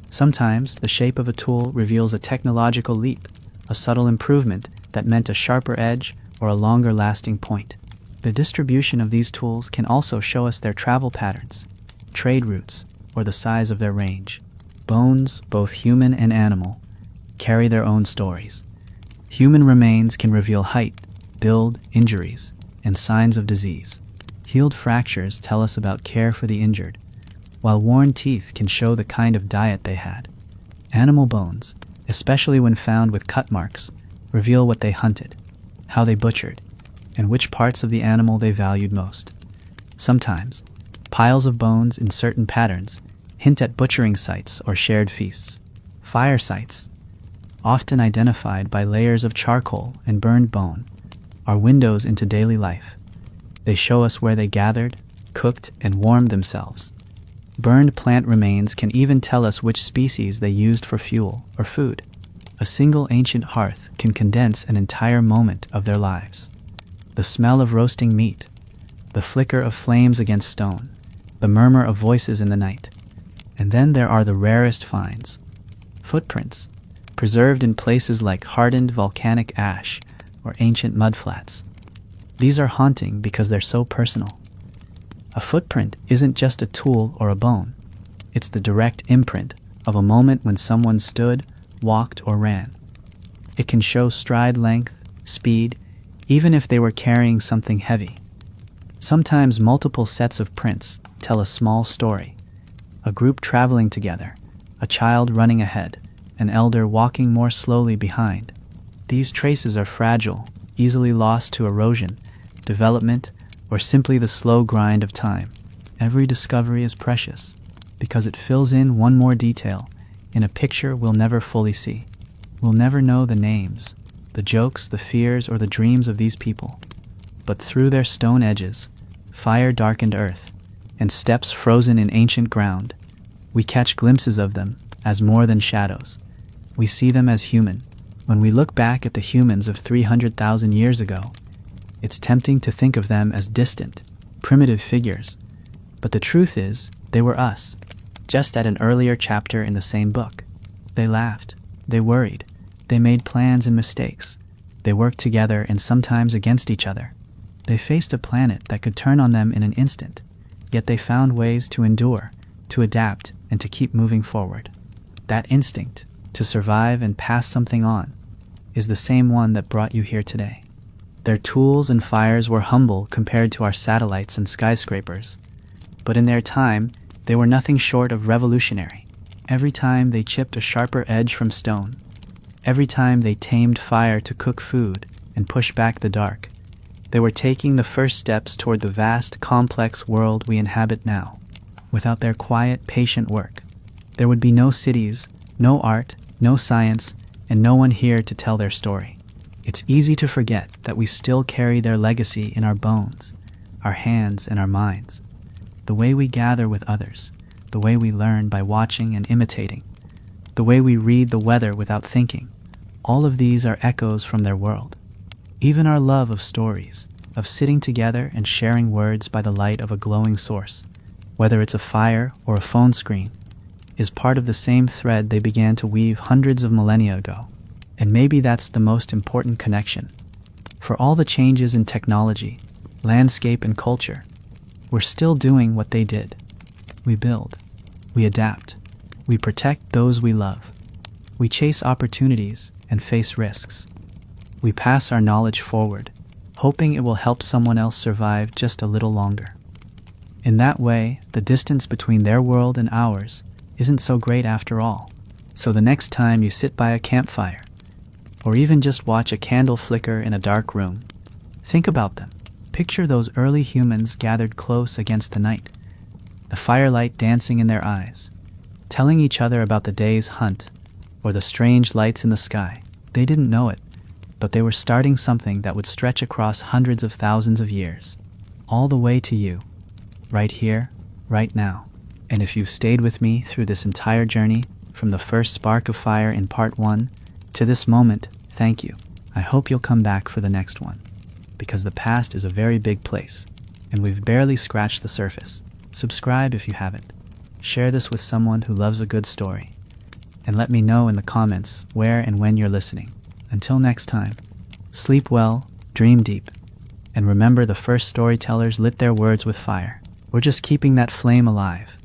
Sometimes the shape of a tool reveals a technological leap, a subtle improvement that meant a sharper edge or a longer-lasting point. The distribution of these tools can also show us their travel patterns, trade routes, or the size of their range. Bones, both human and animal, carry their own stories. Human remains can reveal height, build, injuries, and signs of disease. Healed fractures tell us about care for the injured, while worn teeth can show the kind of diet they had. Animal bones, especially when found with cut marks, reveal what they hunted, how they butchered, and which parts of the animal they valued most. Sometimes, piles of bones in certain patterns hint at butchering sites or shared feasts. Fire sites, often identified by layers of charcoal and burned bone, are windows into daily life. They show us where they gathered, cooked, and warmed themselves. Burned plant remains can even tell us which species they used for fuel or food. A single ancient hearth can condense an entire moment of their lives. The smell of roasting meat, the flicker of flames against stone, the murmur of voices in the night. And then there are the rarest finds. Footprints, preserved in places like hardened volcanic ash or ancient mudflats. These are haunting because they're so personal. A footprint isn't just a tool or a bone. It's the direct imprint of a moment when someone stood, walked, or ran. It can show stride length, speed, even if they were carrying something heavy. Sometimes multiple sets of prints tell a small story. A group traveling together, a child running ahead, an elder walking more slowly behind. These traces are fragile, easily lost to erosion, development, or simply the slow grind of time. Every discovery is precious because it fills in one more detail in a picture we'll never fully see. We'll never know the names, the jokes, the fears, or the dreams of these people. But through their stone edges, fire-darkened earth, and steps frozen in ancient ground, we catch glimpses of them as more than shadows. We see them as human. When we look back at the humans of 300,000 years ago, it's tempting to think of them as distant, primitive figures. But the truth is, they were us, just at an earlier chapter in the same book. They laughed, they worried, they made plans and mistakes. They worked together and sometimes against each other. They faced a planet that could turn on them in an instant, yet they found ways to endure, to adapt, and to keep moving forward. That instinct, to survive and pass something on, is the same one that brought you here today. Their tools and fires were humble compared to our satellites and skyscrapers, but in their time, they were nothing short of revolutionary. Every time they chipped a sharper edge from stone, every time they tamed fire to cook food and push back the dark, they were taking the first steps toward the vast, complex world we inhabit now. Without their quiet, patient work, there would be no cities, no art, no science, and no one here to tell their story. It's easy to forget that we still carry their legacy in our bones, our hands, and our minds. The way we gather with others, the way we learn by watching and imitating, the way we read the weather without thinking, all of these are echoes from their world. Even our love of stories, of sitting together and sharing words by the light of a glowing source, whether it's a fire or a phone screen, is part of the same thread they began to weave hundreds of millennia ago. And maybe that's the most important connection. For all the changes in technology, landscape, and culture, we're still doing what they did. We build, we adapt, we protect those we love. We chase opportunities and face risks. We pass our knowledge forward, hoping it will help someone else survive just a little longer. In that way, the distance between their world and ours isn't so great after all. So the next time you sit by a campfire, or even just watch a candle flicker in a dark room, think about them. Picture those early humans gathered close against the night, the firelight dancing in their eyes, telling each other about the day's hunt or the strange lights in the sky. They didn't know it, but they were starting something that would stretch across hundreds of thousands of years, all the way to you, right here, right now. And if you've stayed with me through this entire journey, from the first spark of fire in part 1 to this moment, thank you. I hope you'll come back for the next one, because the past is a very big place, and we've barely scratched the surface. Subscribe if you haven't. Share this with someone who loves a good story, and let me know in the comments where and when you're listening. Until next time, sleep well, dream deep, and remember the first storytellers lit their words with fire. We're just keeping that flame alive.